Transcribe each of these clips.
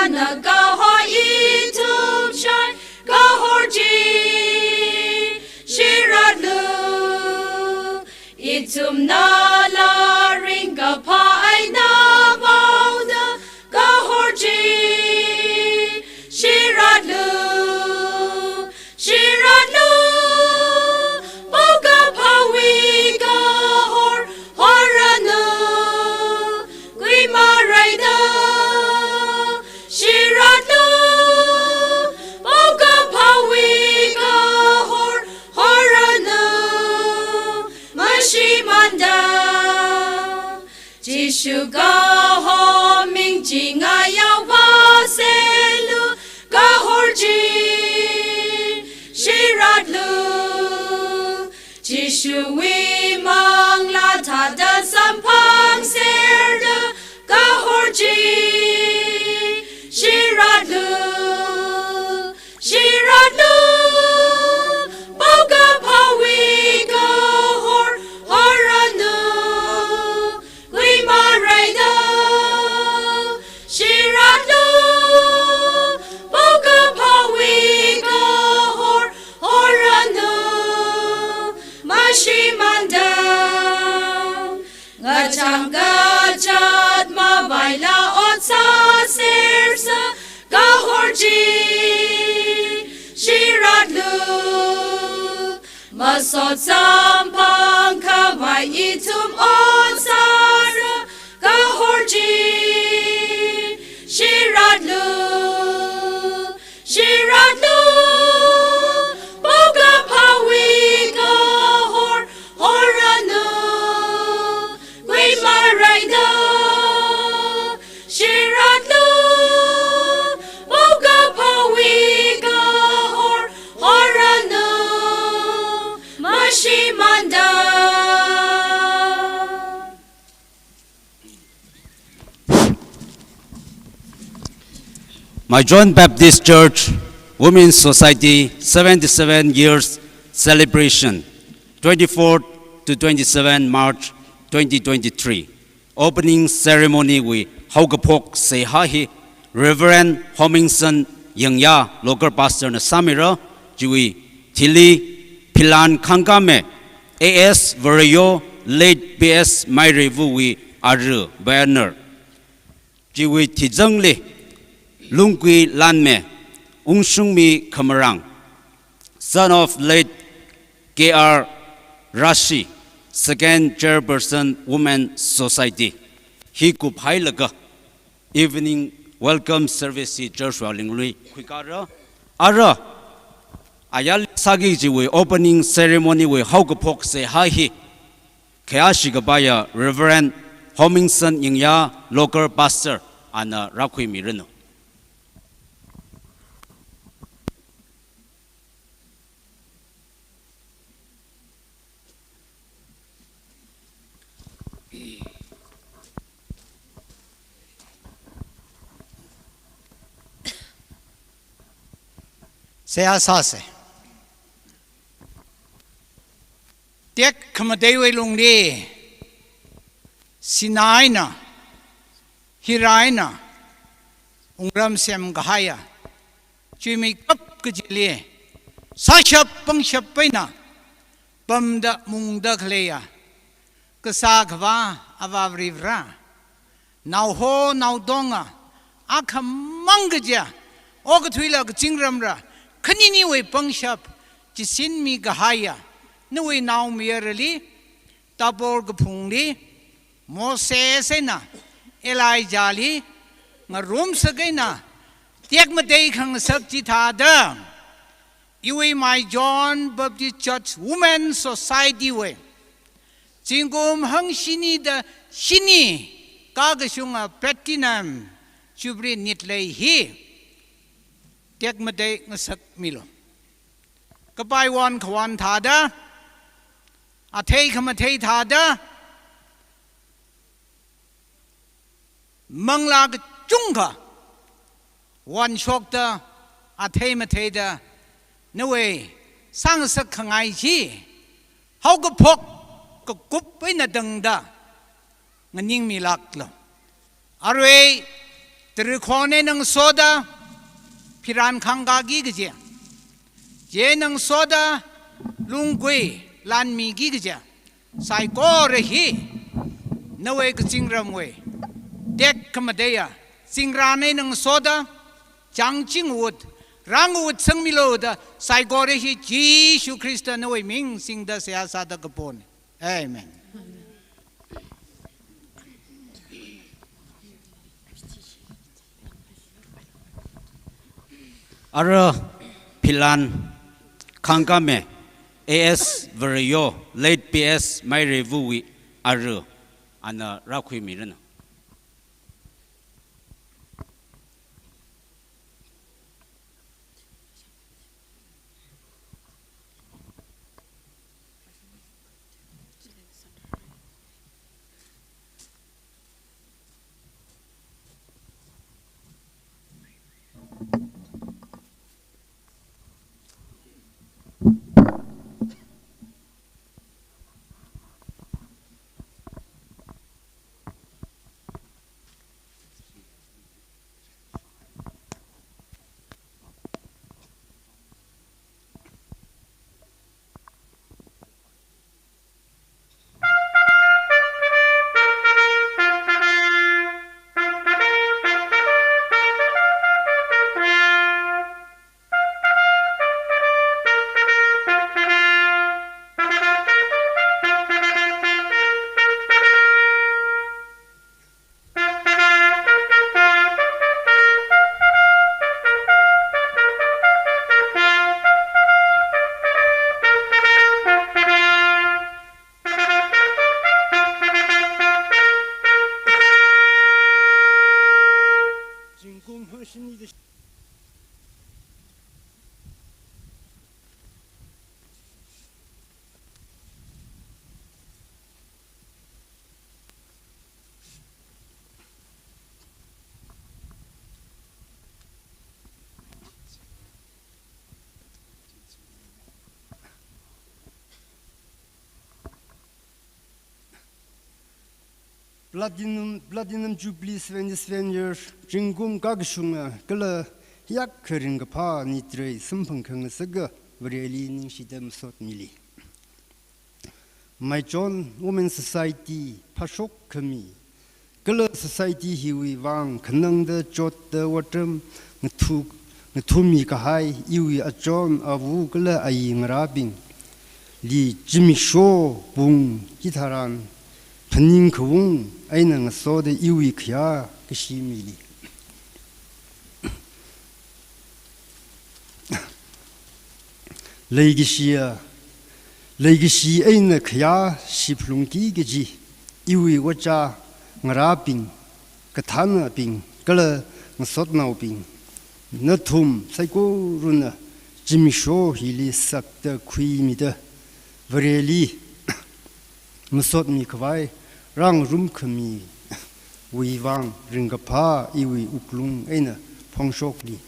na ga ho itum shai ga horji shirat lu itum na la ringa pa ai na bauda ga horji shirat lu boga pawi ga horanu gui maraida shirat lu boga pawi ga horanu mashimanda jishu ga ho ming jinga ya wa selu ga horji shirat lu jishu wi mang la ta da sampang ser da ga horji shirat lu boga pawi ga horanu gui maraida shirat lu boga pawi ga horanu mashimanda ngachang gachat ma baila otsa sersa ga horji shirat lu masot sampang kamai itum otsara ga horji shirat lu boga pawi ga horanu gui maraida shirat lu boga pawi ga horanu mashimanda. Maichon Baptist Church Women's Society 77 years celebration, 24 to 27 March 2023. Opening ceremony with Haugapok Sehahi, Reverend Homingson Yangya, local pastor na Samira, Jiwi Tili Pilan Kankame, AS Varayo, late BS Mairevu wi Aru Banner, Jiwi Tizangli, Lungui Lanme, Ungshungmi Kamarang, son of late K.R. Rashi, second chairperson Women Society. He could highlight evening welcome service church Lingui Quikara. Ara Ayal Sagi with opening ceremony with Haugapok say hi he. Keashigabaya Reverend Homingson Yingya, local pastor, and Rakui Mirino. Saya sase. Tek kamadewe lungdi. Sinaina. Hiraina. Ungram sem gahaya. Jimmy kap kejili. Sashap pangshap paina. Bamda mungda kleya. Kesagva avavrivra. Now ho now donga. Akamangja. Ogatwila kjingramra. Kanini we pangshap, jisin mi gahaya, no we now merely, tabor gapungli, Moses na, Elijah li, marum sagana, Tiakmate kang sakjitada, Iwe Maichon Baptist Church Women's Society way, Jingum hang shini da shini, Kagashunga platinum, Jubilee nitlay he. Tek made ngasak milo. Kapai wan kawan tada. Atay kamatay tada. Manglag chungka. Wan shokta. Atay matay da. Nawe. Sang sak kangay chi. How ka pok. Ka kupay na dangda. Nganing milak lo. Arwe. ตรึคอในนังโซดาพิรานคังกากีกเจเจนังโซดาลุงกุยลานมีกีกเจไซโกเรฮีนเวกจิงรำเวเด็กขมเดียจิงราในนังโซดาจังจิงวุดรังวุดสังมิโลดาไซโกเรฮีจีชูคริสต์นเวมิงสิงดาเสียสาดกปนเอเมนAra Pilan Kangame AS Vario Late PS My Revue Ara Ana Rakui Mirana. Platinum Jubilee 27 years, Jingum Gagshunga, Gala, Yak Keringapa, Nitre, Simpang Saga, really Nishidam Sot Mili. Maichon, Women's Society, Pashok Kami, Gala Society, Hiwi Wang, Kanang the Jot the Watem, Natumi Kahai, Iwi a John of Wugala Aying Rabin, Li Jimmy Shaw, Boom, Gitaran. Pening Kung, Ainang saw the Iwikia, Kishimili. Legishia Aina Kya, Shiplungi Gaji, Iwi Waja, Ngaraping, Katana Ping, Gala, Sotnau Ping, Natum, Psycho Runa, Jimmy Shaw, Hili Sakta Quimida, Vareli, Musot Mikwai. Rang rum kami, we wang ringapa iwi uklung ena pongshokli.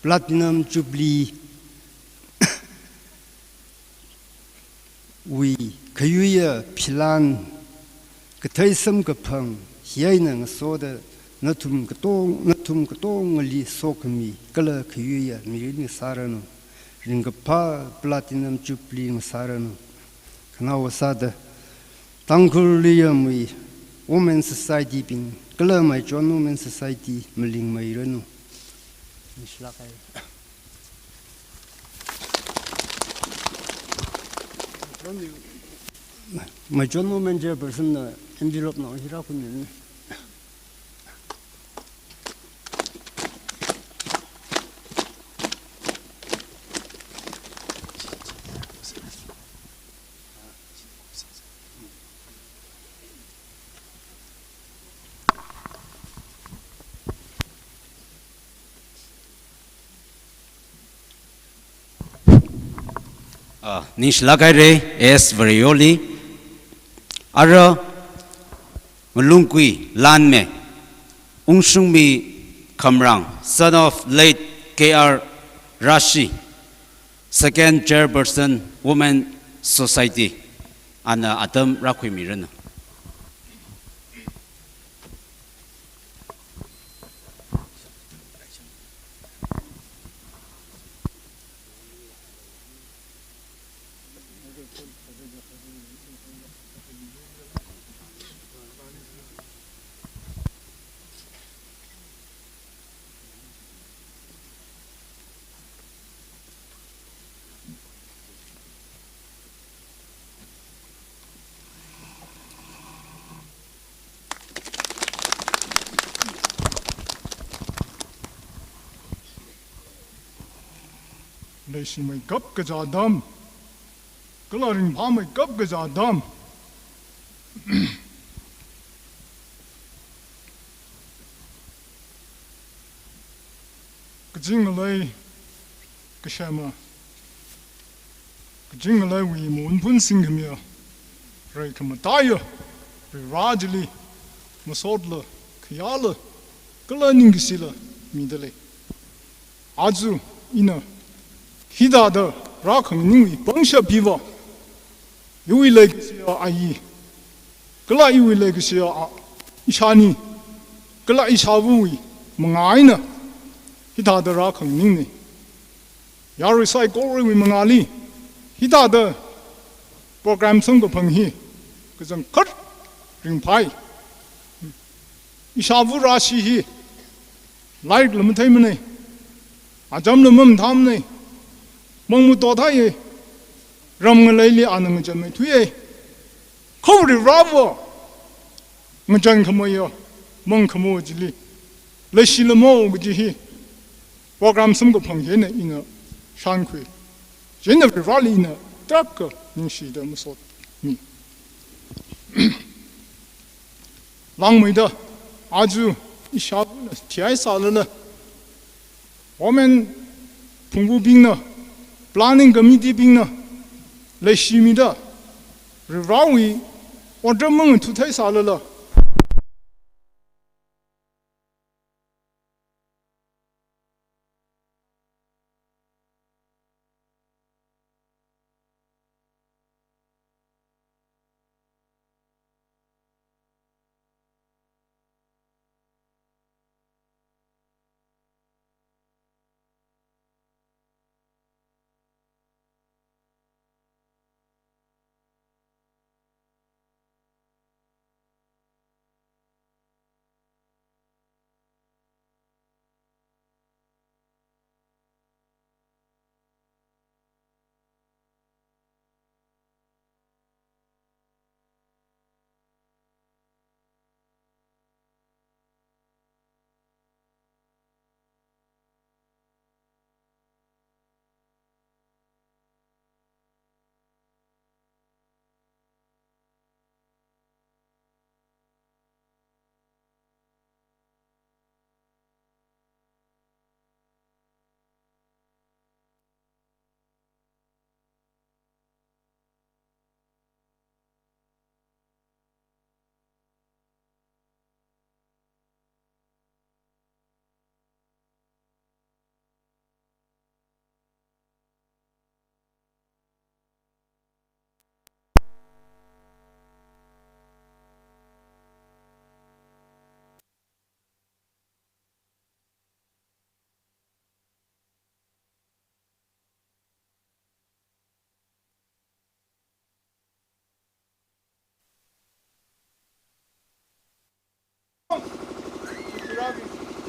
Platinum Jubilee, we kayuya pilan, kataisam kapang, hiainang soda, natum katong ali sokami, kala kayuya mirin sarano, ringapa Platinum Jubilee sarano, kanawasada. Tangkuliam we Women's Society being Gala Maichon Women's Society Meling Mairano. My John Woman person envelope now, Hirakunin. Nish Lagaire S. Varioli Ara Mulungui Lanme Ungshungmi Kamrang, son of late K.R. Rashi, second chairperson, Women Society, and Adam Rakwimiran. lấy xin mày cấp cái giá đam cái là rình phá mày cấp cái giá đam cái chính là cái xem mà cái chính là vì muốn phân sinh cái miệng rồi cái mà tay rồi ra đi mà sốt了cái giá了cái là những cái gì là mình đây này 아주 이나 히다더 라크닝이 봉샤 비버 요일레기시야 아이 글라 요일레기시야 이샤니 글라 이샤부이 망아이나 히다더 라크닝니 야르사이 고르위 망아리 히다더 프로그램 선거 방히 그정 컷 링파이 이샤부 라시히 라이크 름테이머네 아잠 넘음 다음네 멍무 도타이 럼을레리 아는 점에 뒤에 코브리 라버 문장 그모요 멍 그모지리 레실모 그지히 프로그램 섬거 방해네 이나 상쾌 제너리 라리나 딱 닝시더 무소 미 랑미다 아주 이 샤브는 티아이살르나我们同步兵呢 ，planning committee 兵呢，来西米的，认为我这门图太少了。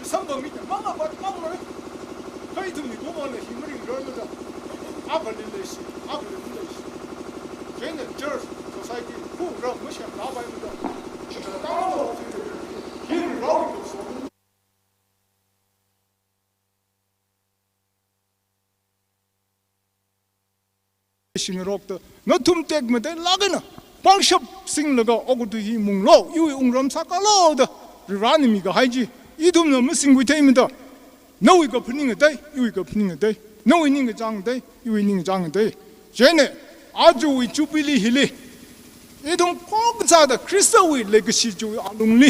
선거입니다. 막아 봐, 막으래. 거의 좀 고만에 힘을 잃어는다. 아버릴레시, 아버릴레시. 걔는 저 소사이티 후로 무시 나봐입니다. 따로 힘을 나오고 있어. 싱으로부터 너툼 땡면에 라거나 방샵 싱러가 오고도 이 뭉로 유이 웅람 사깔로다 리라니미가 하이지 이둠 너무 싱구테입니다. 너희가 분닝의 day, 유이가 분닝의 day, 너희닝의 장의 day, 유이닝의 장의 day. 쟤네 아주 이 주빌리 힐리 이동 꼭사다 크리스토의 레거시 주의 알롱리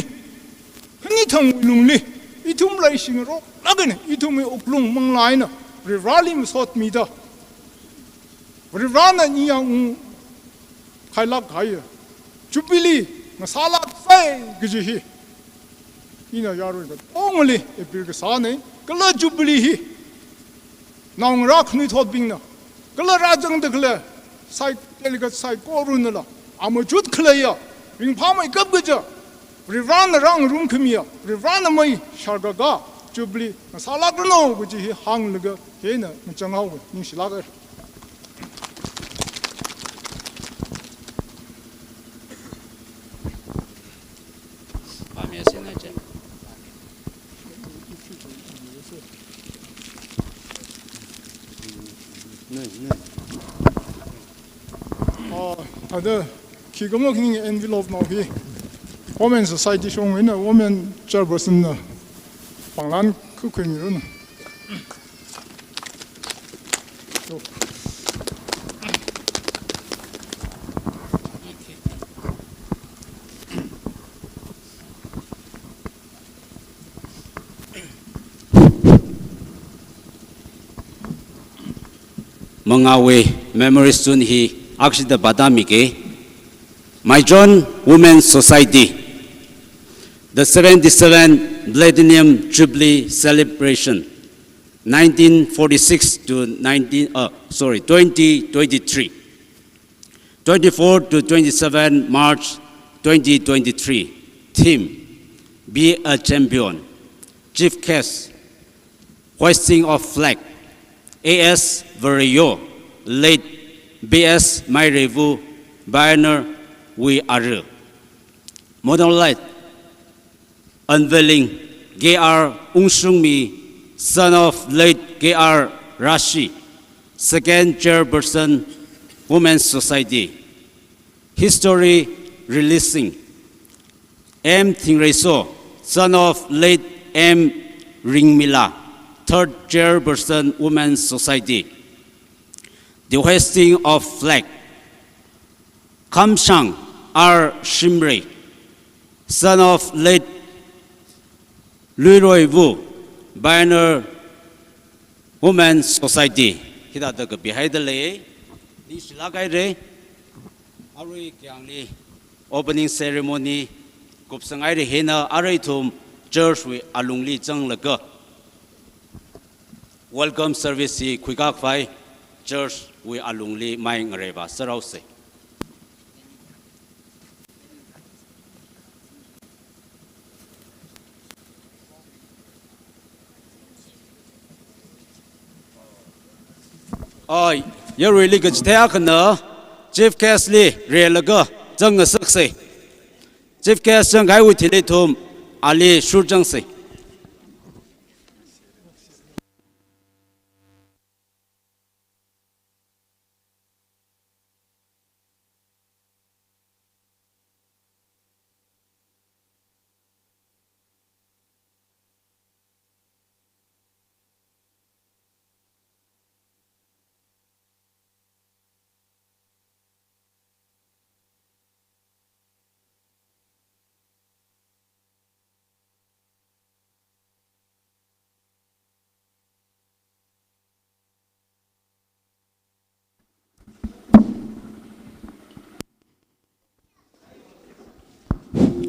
흔히탕 롱리 이둠 라이싱으로 라거나 이둠의 옥롱 멍라이나 리라림 솥미다. Rana niyang kailak kaya, Jubilee masalak say gajihi. Ina yaru ika only epir ke sane, kala Jubilee hi. Naung rak ni thot bing na, kala rajang de kala, sai telikat sai korun la, amajut kala ya, ring pamai kap gaja. Rana rang room kamiya, Rana mai shargaga, Jubilee masalak no gajihi hang laga, hena macangau ning silaga. 他的几个么肯定 envelope 毛皮，我们是赛地兄弟呢，我们这不是呢，帮咱去亏米了呢。Mangawe Memory Soon He Akshita Badamike Maichon Women's Society The 77 Platinum Jubilee Celebration 1946 to 2023 24 to 27 March 2023 Theme Be a Champion Chief Case Hoisting of Flag A.S. Vario, late B.S. Mairevu, Banner, We Are. Modern Light, Unveiling, G.R. Unsungmi, son of late G.R. Rashi, second chairperson, Women's Society. History, Releasing, M. Thingreso, son of late M. Ringmila, third chairperson, Women's Society. The hoisting of flag. Kamshang R. Shimri, son of late Leroy Wu, Banner, Women's Society. Kita the behind the lay. This lagay Ari Kyangli opening ceremony. Kupsangai de hena aritum church we alungli chang laga. Welcome service si Kwikak Phai Church we alungli mai ngareba sarause. Oi, you really good take na Chief Casely relaga jang sakse. Chief Cas jang gai utilitum ali shur jang se.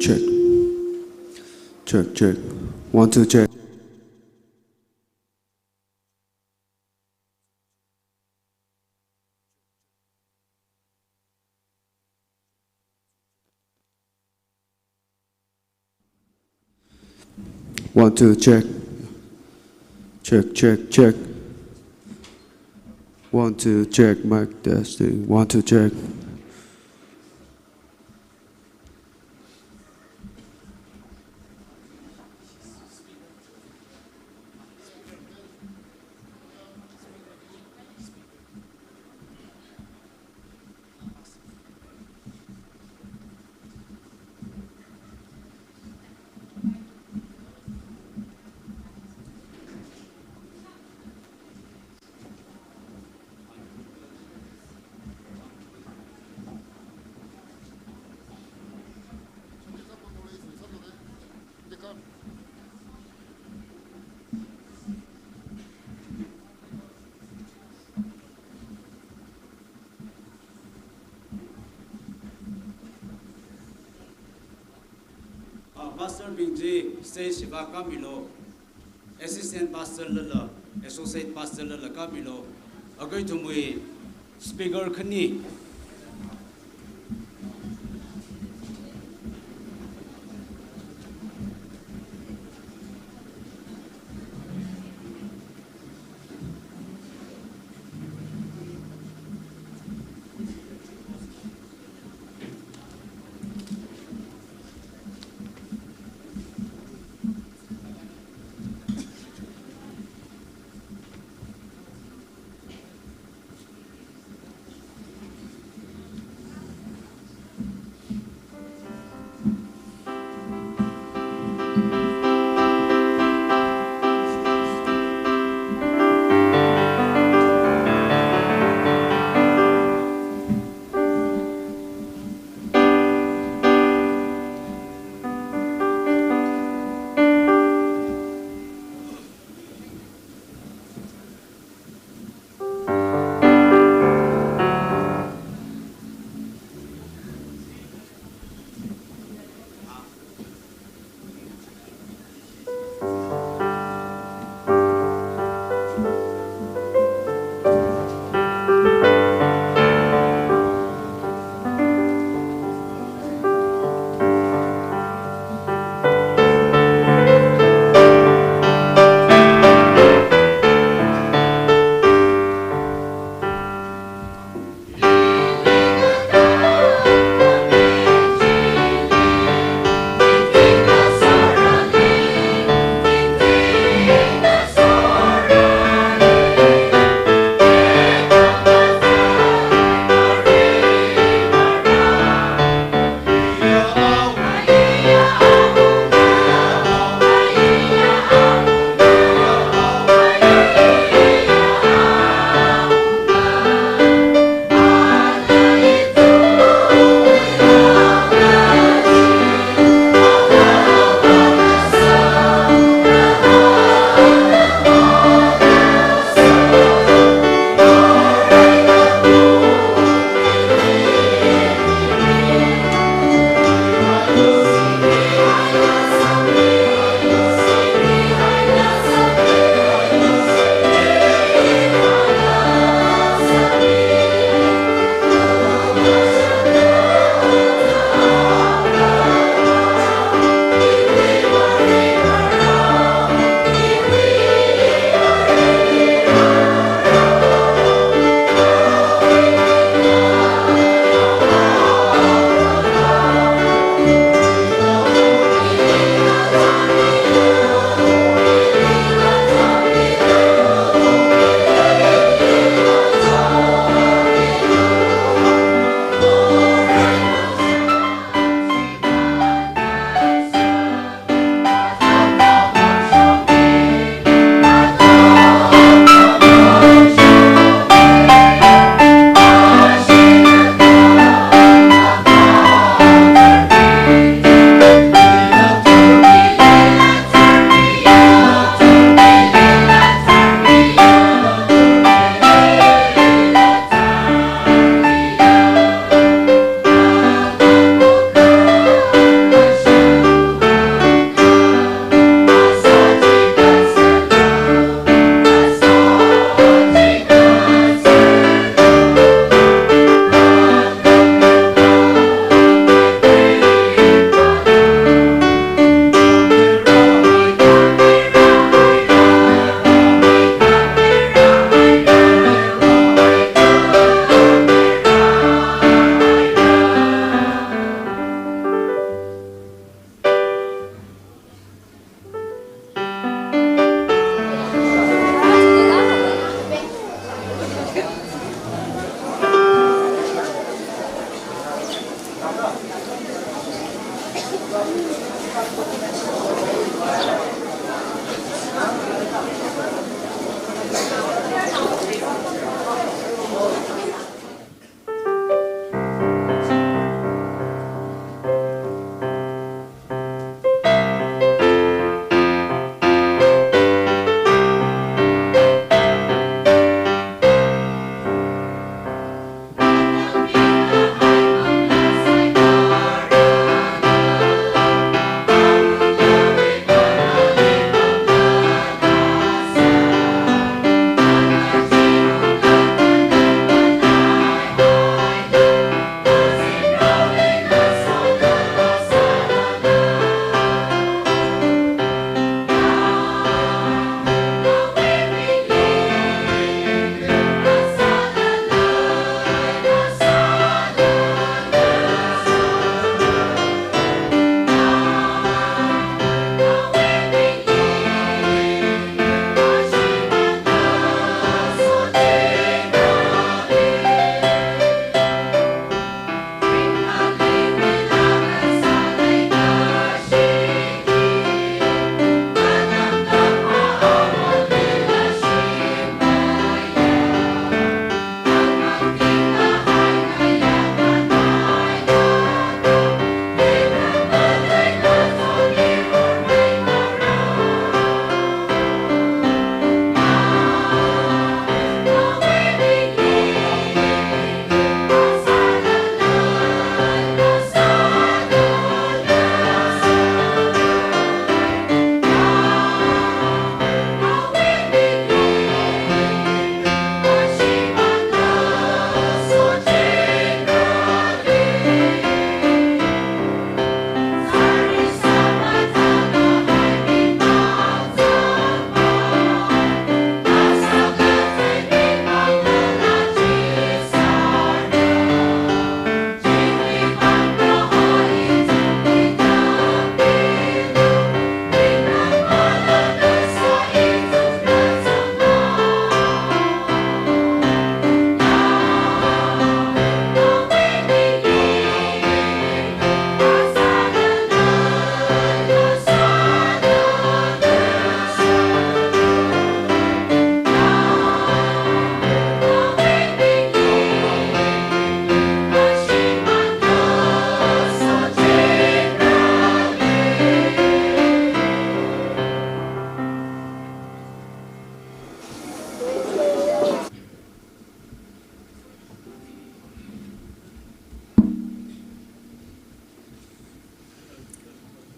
Check. Check, check. 1, 2, check. One, two, check. Check, check, check. 1, 2, check. Mic testing. 1, 2, check. Pastor Bingji say Shiva Kamilo, Assistant Pastor Lala, Associate Pastor Lala Kamilo, agree to me, Speaker Kani.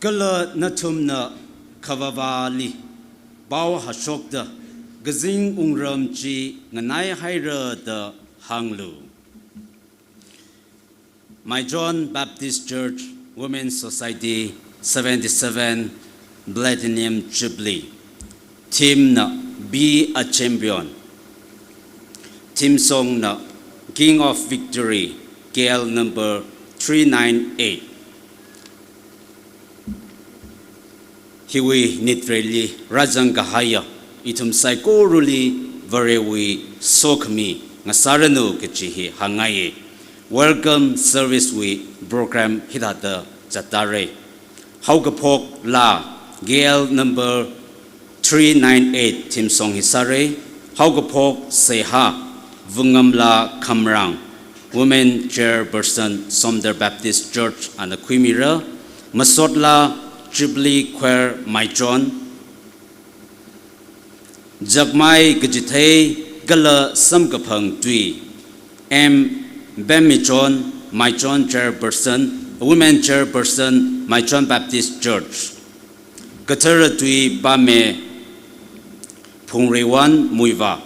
Gala Natumna Kavavali Bao Hashokda Gazing Ungramchi Nanai Haira the Hanglu Maichon Baptist Church Women's Society 77 Platinum Jubilee Team na Be a Champion Team song na King of Victory KL number 398 Hiwi nitreli Rajang Kahaya itum Saikoruli Varewi Sokmi Ngasaranu Kichihi Hangaye Welcome Service we program Hidata Jatare Haugapok La GL number 398 Team Song Hisare Haugapok Seha Vungamla Kamrang Women Chairperson Somder Baptist Church and the Quimira Masotla Jubilee Choir Maichon Jagmai Gajithe Gala Samkapang Tui M. Maichon Maichon Chairperson Women Chairperson Maichon Baptist Church Katara Tui Bame Pungrewan Muiva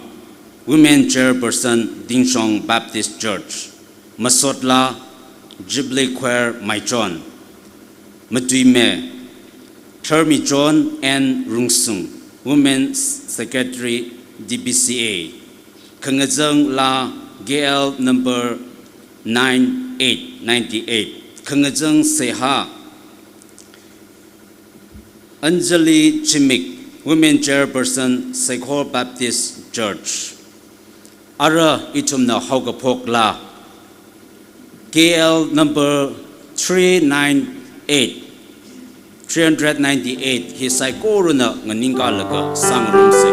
Women Chairperson Dingshong Baptist Church Masotla Jubilee Choir Maichon Matuime Termi John and Rungsung Women's Secretary DBCA Kangazang La GL number 9898 Kangazang Seha Anjali Chimik Women Chairperson Sekhor Baptist Church Ara Itumna Haugapok La KL number 398 Hisaikoruna Nganingalaga Sangrumse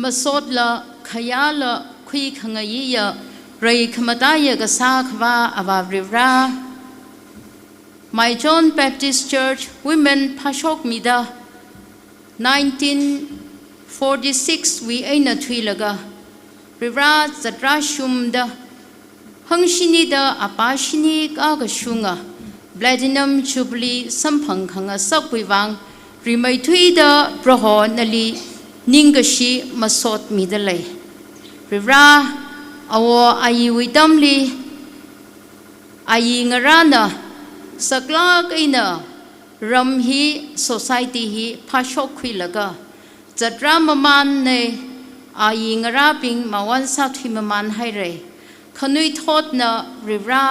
Masot la khaya la คุยขังยี่ยไรขมาตายกษาขว่าอาวาริรา Maichon Baptist Church Women Pashok Mida 1946 we aina thuilaga rivra zatra shumda hangshini da apashini ka ga shunga platinum jubilee samphang khanga sakwiwang rimai thui da proho nali ningashi masot midalai rivra awo ayi widamli ayi ngarana sakla kaina ramhi society hi phashok khwilaga zatra maman ne ayi ngara ping mawan sa thui maman hai re khanui thot na rivra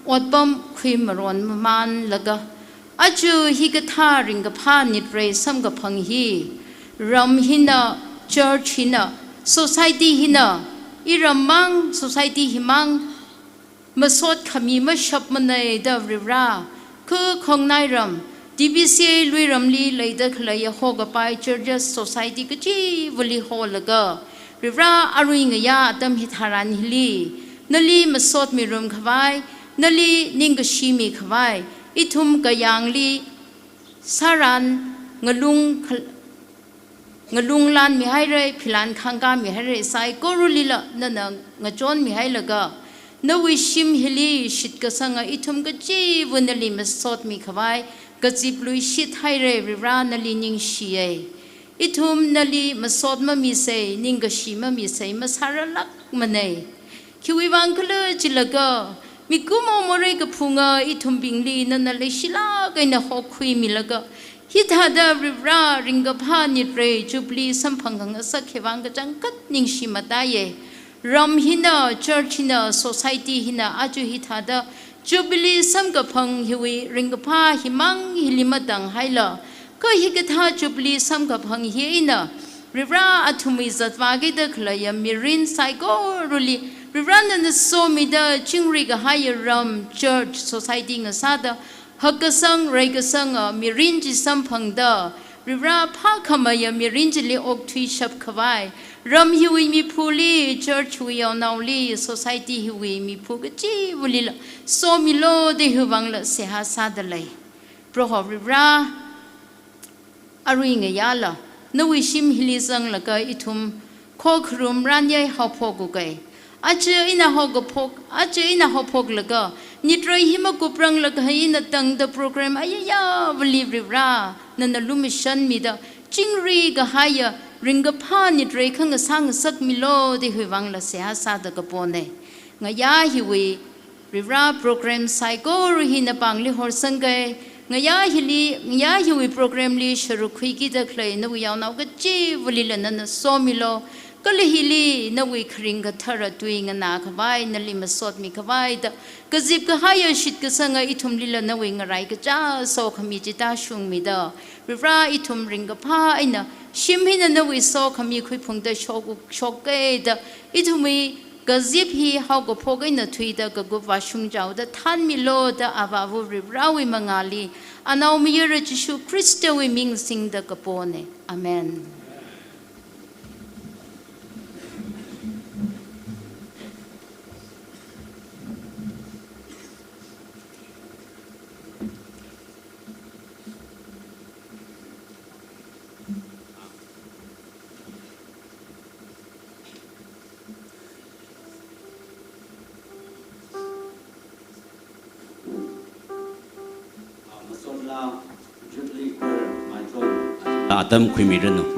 otbam khwi maron maman laga aju hi ga tha ring ga pha nit re sam ga phang hi ram hina church hina society hina iramang society himang masot khami ma shap manai da rivra khu khongnai ram DBCA lui ramli leida khlaya hoga pai churches society ka chi vali holaga rivra aruing ya atam hitharan hili nali masot mi rum khawai nali ningashi mi khawai ithum ka yangli saran ngalung lan mi hai re philan khangka mi hai re sai korulila nana ngachon mi hai laga na wishim hili shit ka sanga ithum ka chi vunali masot mi khawai gazip lui shit hai re rivra nali ning shiye ithum nali masot ma mi se ningashi ma mi se masara lak mane khiwi wang khle chilaga mikumo more ka phunga ithum bingli nana le shila kaina ho khui milaga hithada rivra ringa pha ni re jubilee samphang sakhewang ka jangkat ning shi mata ye ram hina church hina society hina aju hithada Jubilee samgapang hiwi ringapa himang hilimadang haila ko hikatha Jubilee samgapang hiina rivra athumi zatwagi da khlaya mirin saiko ruli rivra na somida chingri ga higher ram church society nga sada hakasang raigasang mirin ji samphang da rivra pha khamaya mirin ji le ok thui shap khawai ram hiwi mi phuli church wi onawli society hiwi mi phugachi bulila so milo de huwangla se ha sadalai proho rivra aruinga yala no wishim hilizang laka ithum khokhrum ranyai hophogu gai ache ina hopog laga nitroi hima kuprang laga ina tang the program ayaya believe rivra nana lumission mi da chingri ga haya ringa pha ni dre khang sang sak milo de huwang la se ha sa da ka pone nga ya hiwi rivra program psycho hi na pangli hor sangai nga ya hiwi program li shuru khui ki da khlai na wi yaw naw ka chi vuli la na so milo kali hili na wi khring ga thara tui nga na khawai na li masot mi khawai da ka zip ka haya shit ka sanga ithum li la na wi nga rai ka cha so khami ji ta shung mi da rivra ithum ringa pha aina shimhina na wi so khami khui phungda shoke da ithumi gazip hi how go phogai na thui da ga gu washung jaw da than mi lo da abavu rivra wi mangali anaw mi yere jishu krista wi ming sing da kapone amen Jubilee Maichon Adam Kwimirano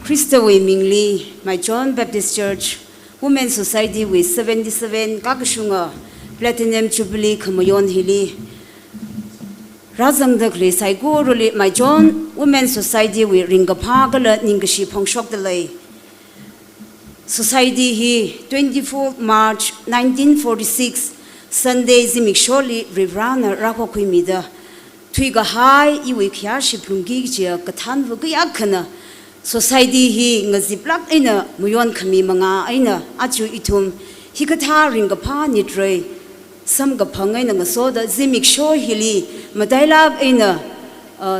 Christa we Mingli, Maichon Baptist Church, Women's Society with 77 Kakashunga, Platinum Jubilee Kamayon Hili. Razang the Kli Saigo Ruli Maichon Women's Society with Ringapagala Ningashi Pongshok the Lay. Society he 24 March 1946 Sunday Zimiksholi Rivrana Rakokwimida Twiga High Iwikiashi Plungigia Katan Vugayakana Society he ngaziplak aina muyon kami mga aina achu itum hikatha ringapa nitre samga phangai na ngasoda zimik sho hili madailag aina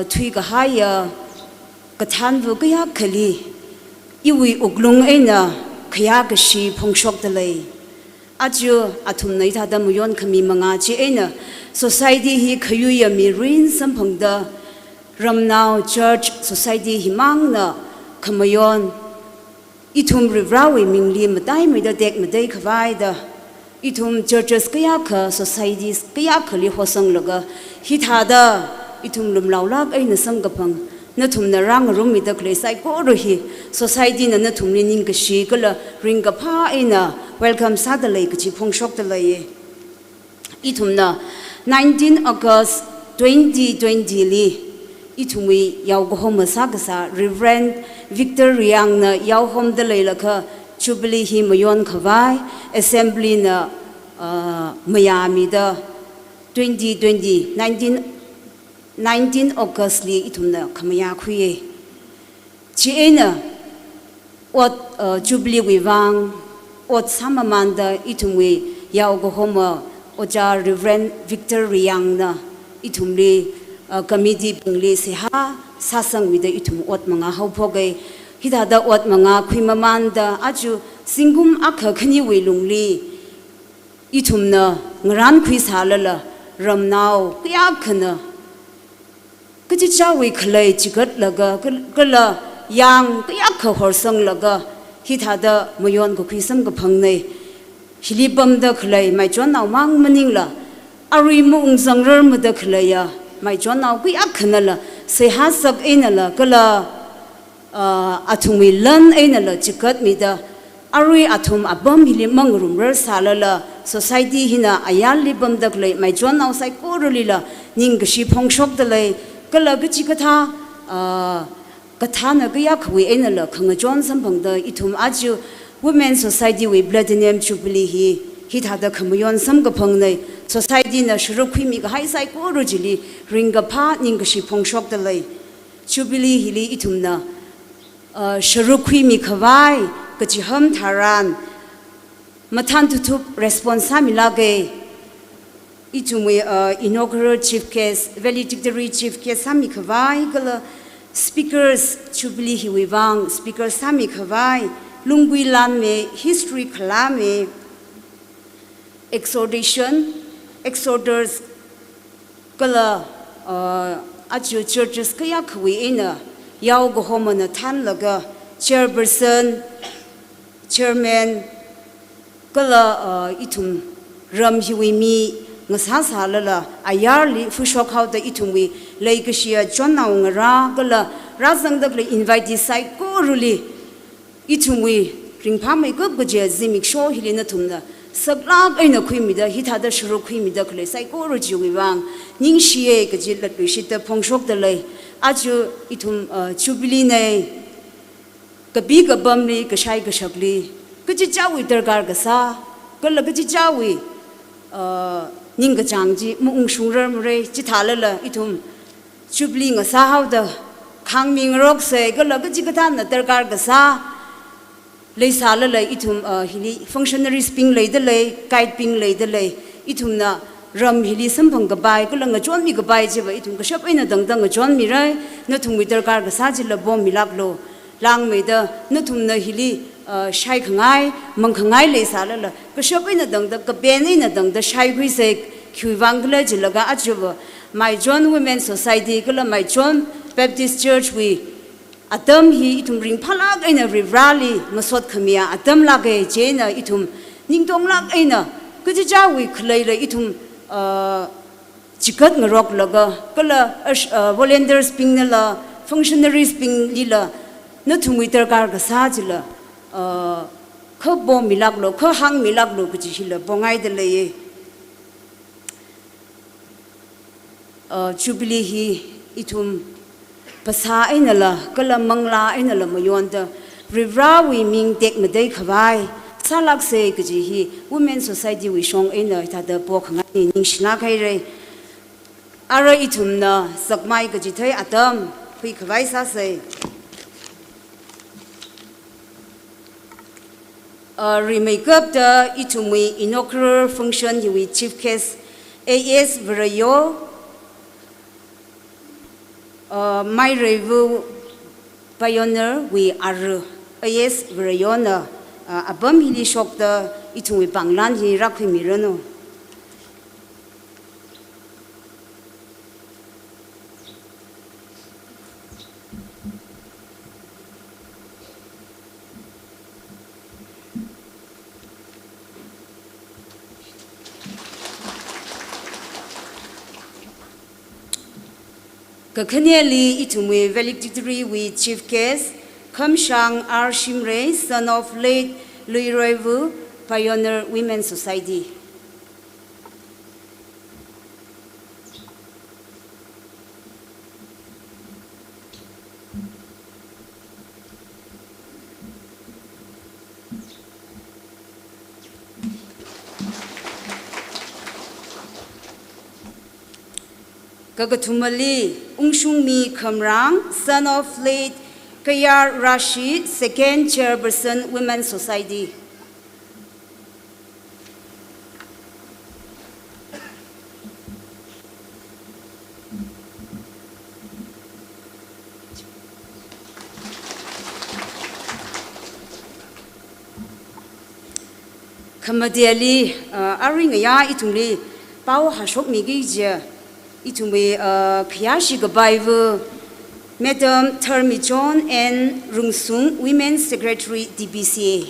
thui ka haya kathan vu kaya khali iwi uglung aina khaya ka shi phongshok dalai achu athum nai tha da muyon kami mga chi aina society hi khayu ya mi rin samphangda Ramnao Church Society himang na Kamayon itum rivrawi mingli matai mida dek madai khavaida itum churches kaya ka societies kaya khali hosang laga hithada itum lumlaulak aina samgapang natum na rang rum mida klai sai ko rohi society na natum ni ning kashi kala ringa pha aina welcome sadalai kachi phongshok dalai itum na 19 August 2020 li itumi yaw go hom sagasa Reverend Victor Riang na yaw hom de leilaka Jubilee hi mayon khawai assembly na Miami da 2020 19 August li itumna khamaya khuye chiena ot Jubilee wivang ot samamanda itumwi yaw go hom oja Reverend Victor Riang na itumli committee pingli se ha sasang mida itum ot manga haupogai hidada ot manga khimamanda aju singum akha khani welungli itumna ngaran khui salala ramnao kya khana kachi chawi khlai chigat laga kala yang kya kha horsang laga hidada mayon ko khisam ga phangnei hilibam da khlai mai chon naw mang maningla ari mu ungzangrar mu da khlaya Maichon now we akanala say hasab enala kala atumi lan enala chikat mida ari atum abam hili mangrum rer salala society hina ayal libam daklai Maichon now sai korulila ningshi phongshok dalai kala gichi katha kathana gaya khwi enala khangjon sampangda itum aju Women's Society with Platinum Jubilee hi thada khamayon samga phangnai society na shurukhi mi ga hai sai ko rojili ringa pha ningshi phongshok dalai Jubilee hili itumna shurukhi mi khawai kachi ham tharan mathan tutup responsibility ge itumwe inaugural chief case valedictory chief case sami khawai gala speakers Jubilee hi wewang speaker sami khawai lungui lan me history khlame exhorters kala aju churches kaya khwi ina yaw go homana than laga chairperson chairman kala itum ram hiwi mi ngasa salala ayarli fushok how the itumwi laikashia jonna ngara kala razang da invite sai ko ruli itumwi ringpha mai ko gje zimik sho hilina thumna sablag aina khuimida hithada shuru khuimida khle sai ko ro jiwang ningshiye gje la tushita phongshok da lai aju itum Jubilee nei kabi ka bamli ka shai ka shakli gje chawi dargar ga sa kala gje chawi ning ga changji mung shungrar mre chi thalala itum Jubilee nga sa hawda khangming rok se kala gje ka than na dargar ga sa lei sala lei itum hili functionaries ping lei de lei guide ping lei de lei itum na ram hili samphang ga bai ko langa jon mi ga bai je ba itum ka shap ina dang dang jon mi rai na thum mi darkar ga sa jil bom mi lak lo lang me da na thum na hili shai khangai mang khangai lei sala la ka shap ina dang da ka ben ina dang da shai hui se khuwang gla jil ga ajuba Maichon Women's Society ko la Maichon Baptist Church we Atam hi itum ring phalak aina rivrali masot khamia atam lage jena itum ningdong lak aina kaji jawi khlai le itum chikat ngrok laga kala volunteers ping la functionaries ping lila nó thùng người ta cả cái sao chứ là khớ bom mi lắc lo khớ hang mi lắc lo cái gì là bong ai đây lấy Jubilee hi itum pasa ai nè là cái là mangla ai nè là mà yon ta rivra we ming tek mà đây khawai salak se cái gì hi women society we shong ai nè ta da bo khang ni ning shna khai re ara itum na sakmai cái gì thấy atom phi khawai sa se remake up the itum we inaugural function hi we chief guest AS Verayo my review pioneer we are AS Verayo abam hili shok the itum we banglan hi rakhi mirano Kakanyali itumwe valedictory with chief guest Kamshang R. Shimre, son of late Louis Revu, Pioneer Women's Society. Kagatumali Ungshungmi Kamrang, son of late Kayar Rashid, second chairperson Women's Society. Kamadiali Aringaya Itumli Pao Hashok Migija Itumwe Kiyashi Gabaivu Madam Maichon and Rungsung, Women's Secretary DBCA.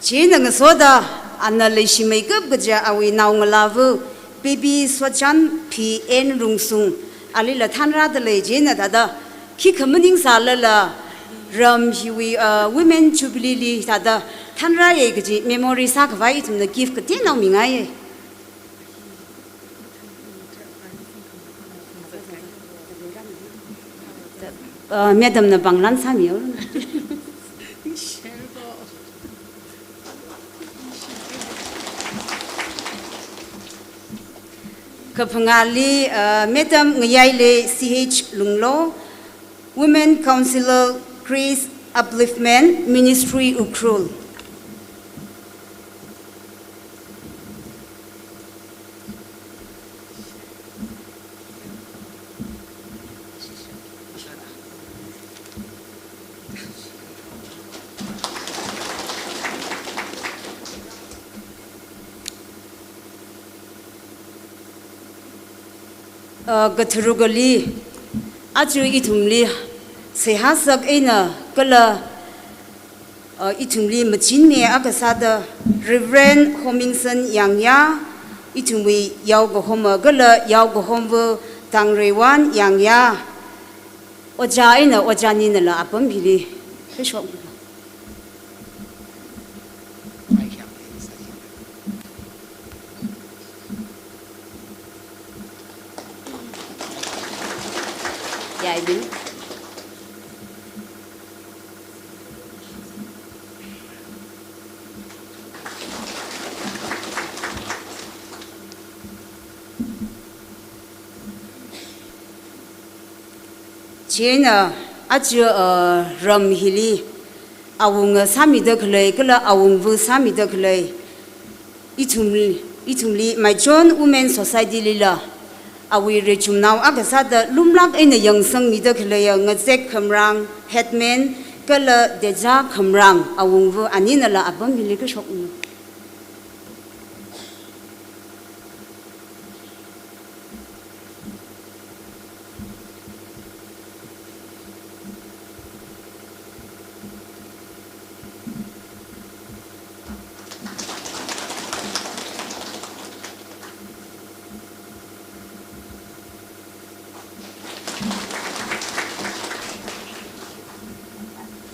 Chinang soda analishi makeup gaja awi naungalavu. Baby Swachan P. N. Rungsung, Alila Tanra the Legend, Dada, Kikamaning Salala, Ram Hiwi, Women Jubilee, Dada, Tanra Yagaji, Memory Sakavite, and the gift Katina Mingaye. Madam the Banglan Samuel. Kapangali, Madam Ngayaile CH Lunglo, Women Councilor Chris Upliftment, Ministry Ukrul. Gatharugali Aju Itumli Sehasak Ena Kala Itumli Machinme Akasada Reverend Homingson Yangya Itumwi Yaugohoma Gala Yaugohombo Tangrewan Yangya Oja Ena Ojanina La Apambili Bishop. Yeah, I do. China, Achu Ram Hili, Awung Sami the Clay, Kala Awung Vu Sami the Clay, Itumli, Maichon Women's Society Lila. Awi rechum now agasada lumlak in a young sung middle layer, Ngazek Kamrang, Headman, Kala Deja Kamrang, Awungvu, Aninala Abamilika Shop.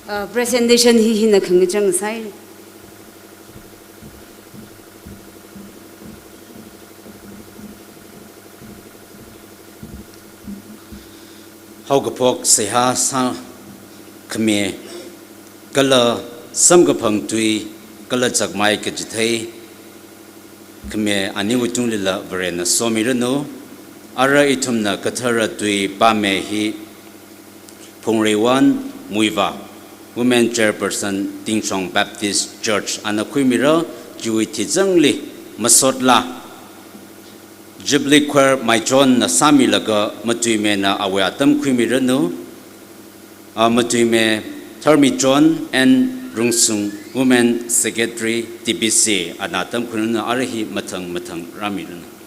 presentation hi na khang chang sai How ka pok se ha sa khme kala sam ka phang tui kala chak mai ka chi thei khme ani wu chung lila varena somi rano ara itum na kathara tui pa me hi phongrewan muiwa women chairperson Tingchong Baptist Church anakuimira jiwi thijangli masotla Jubilee Choir Maichon na sami laga matui me na awayatam kuimira no matui me Maichon and Rungsung Women Secretary TBC anatam kununa arahi matang ramirana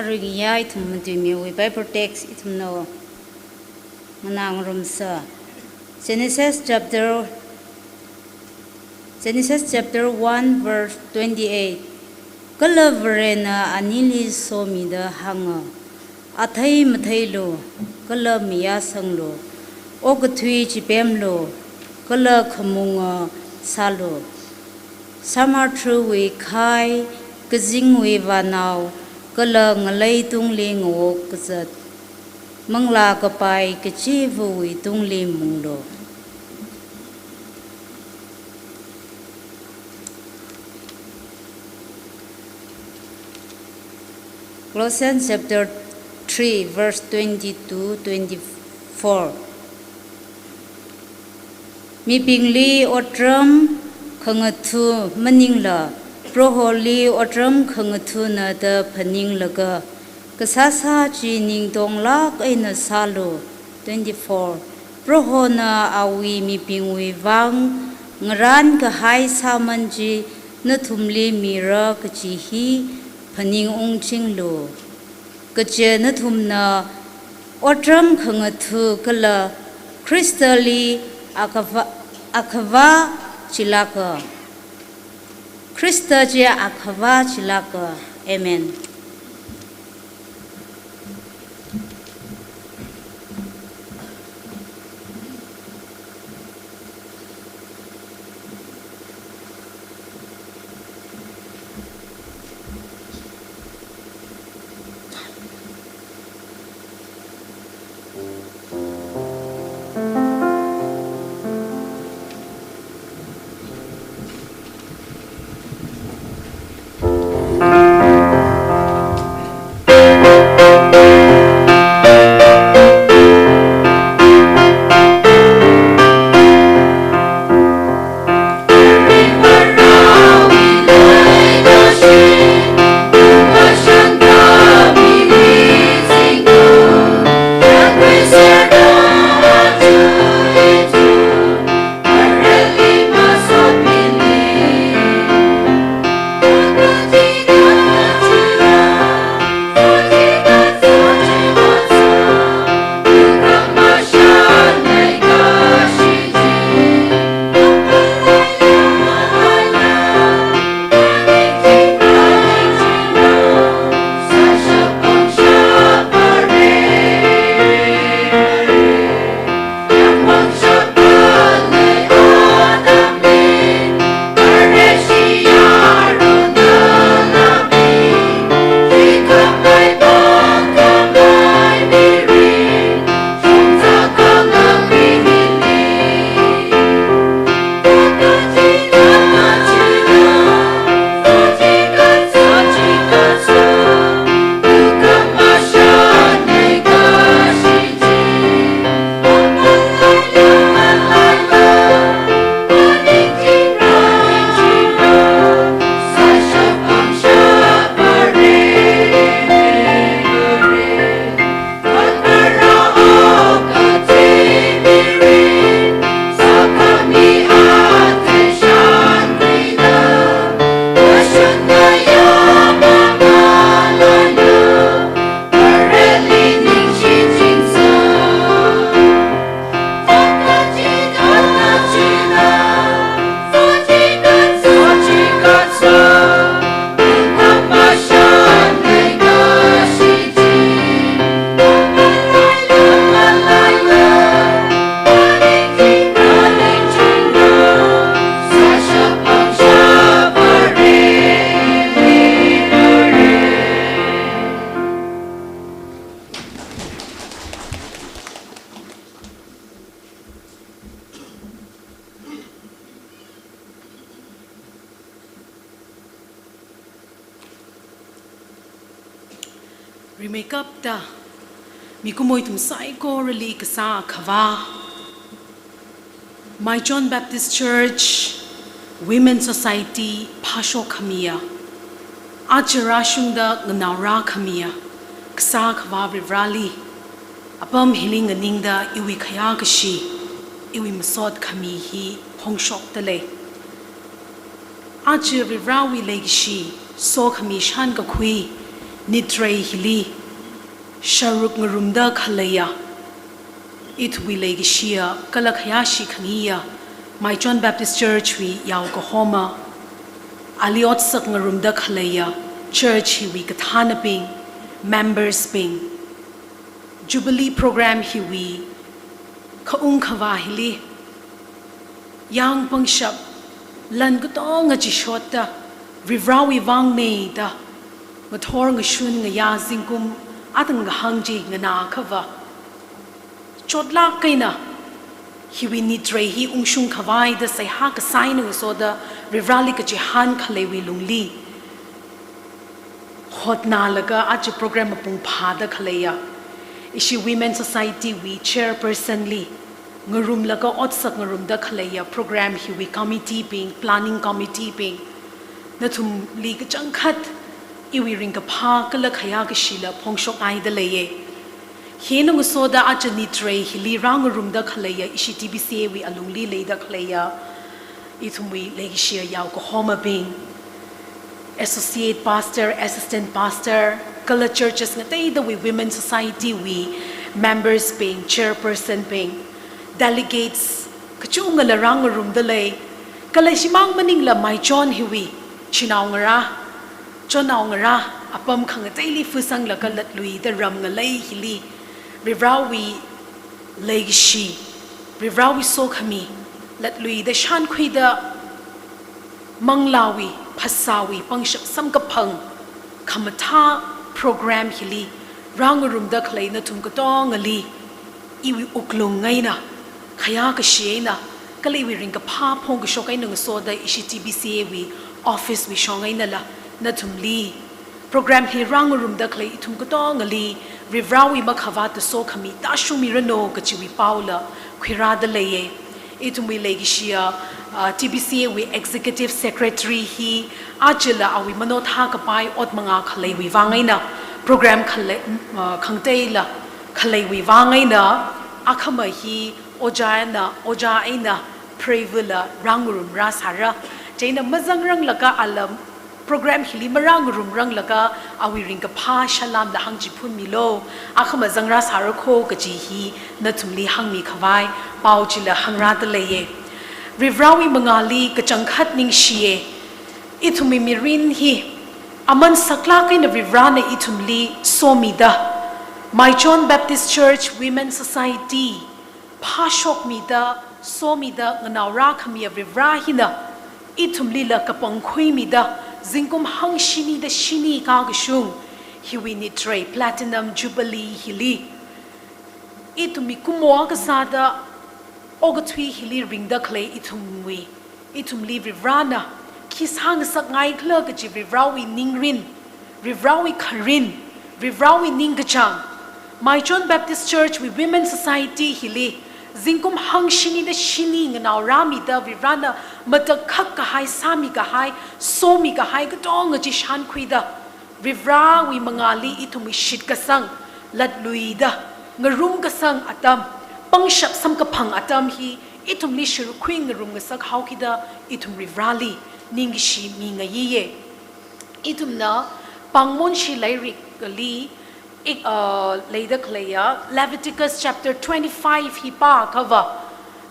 Arigi ya itum matu mi we Bible text itum no manang rumsa Genesis chapter 1 verse 28 Kalavrena anili somida hanga athai mathai lo kala miya sanglo ogathui chipem lo kala khamunga salo samatru we khai kazing we vanau kala ngalai tung le ngo kazat mangla ka pai ka chi vui tung le munglo Colossians chapter 3 verse 22-24 Mi pingli otram khangathu maningla Proholi otram khangathu na da phaning laga kasasa chi ning dong lak aina salo 24 Prohona awi mi pingwi wang ngaran ka hai samanji na thumli mira ka chi hi phaning ong ching lo ka che na thumna otram khangathu kala crystally akava chilaka Krista je akava chilaka. Amen. remake up da mi kumoy tum sai ko reli kasa khawa Maichon Baptist Church Women's Society Pasho Khamia Acharashunda Ngnawra Khamia Ksa Khawa Rivrali Apam Hiling Ningda Iwi Khaya Kashi Iwi Masod Khami Hi Hongshok Tale Achir Rivrawi Legishi So Khami Shan Kakhui Nitrei Hili Sharuk Ngarumda Khalaya It we legishia kalakhayashi khangiya Maichon Baptist Church we yaw Kahoma Aliot sak ngarumda khalaya church hi we kathana ping members ping Jubilee program hi we khaung khawa hili yang pangshap lan gutong nga chishota rivrawi wang nei da mathor nga shun nga ya zingkum atang nga hangji nga na khawa Chodla kaina hiwi nitre hi ungshung khawai da sai ha ka sai nang so da rivrali ka jihan khalewi lungli hotna laga ach program pung phada khaleya ishi women society we chairperson li ngarum laga otsak ngarum da khaleya program hiwi committee ping planning committee ping nathum li ka changkhat iwi ring ka pha kala khaya ka shila phongshok ai da leye Hena ngusoda acha nitre hili rang rumda khalaya ishi TBCA we alungli leida khalaya ithumwi legishia yaw ko homa being associate pastor assistant pastor kala churches ngatai the we women society we members being chairperson being delegates kachunga la rang rumda le kala simang maning la Maichon hiwi chinaungara chonaungara apam khangatai li fusang la kalat lui the ram ngalai hili Rivrawi Legishi Rivrawi Sokhami Let Lui the Shan Kwida Manglawi Pasawi Pangshak Samkapang Kamata Program Hili Rangurum da Clay na Tumkatong Ali Iwi Uklung Ngaina Kayaka Shiena Kaliwi Ringa Pa Pong Shokai Nung Soda Ishi TBCA we office we Shongaina la Natumli Program Hi Rangurum da Clay Tumkatong Ali Rivrawi Makhavata so kami Tashumi Rano Kachiwi Paula Kwirada Leye Itumwi Legishia TBCA we Executive Secretary Hi Ajila Awi Manot Hakapai Ot Manga Kalewi Vangaina Program Kangtaila Kalewi Vangaina Akama Hi Oja Aina Previla Rangurum Rasara Jaina Mazangrang Laka Alam Program hili marang rumrang laga awi ring ka pha shalam da hangji phun milo akhama zangra sarakho kaji hi natumli hangmi khawai pauchila hangra da leye rivrawi mangali kachangkhat ning shie ithumi mirin hi aman sakla kaina rivrana ithumli somida Maichon Baptist Church Women Society phashok mida somida nganawra khamia rivrahina ithumli la kapang khui mida Zinkum hang shini the shini kagashung hiwi nitre platinum jubilee hili itumi kumoa kasada ogatwi hili ringda clay itumwi itumli rivrana kisang sak ngai kla kaji rivrawi ningrin rivrawi karin rivrawi ningachang Maichon Baptist Church with Women Society hili Zinkum hang shini the shini nganaw rami da vivrana matakak kahai sami kahai somi kahai katong ngaji shan kwida vivra wi mangali itumi shit kasang lat luida ngarum kasang atam pangshap sam kapang atam hi itum li shiru kwing ngarum ngasak haukida itum rivrali ningishi mi ngayiye itum na pangmon shi lairik gali Later Claya, Leviticus chapter 25 hipa cover.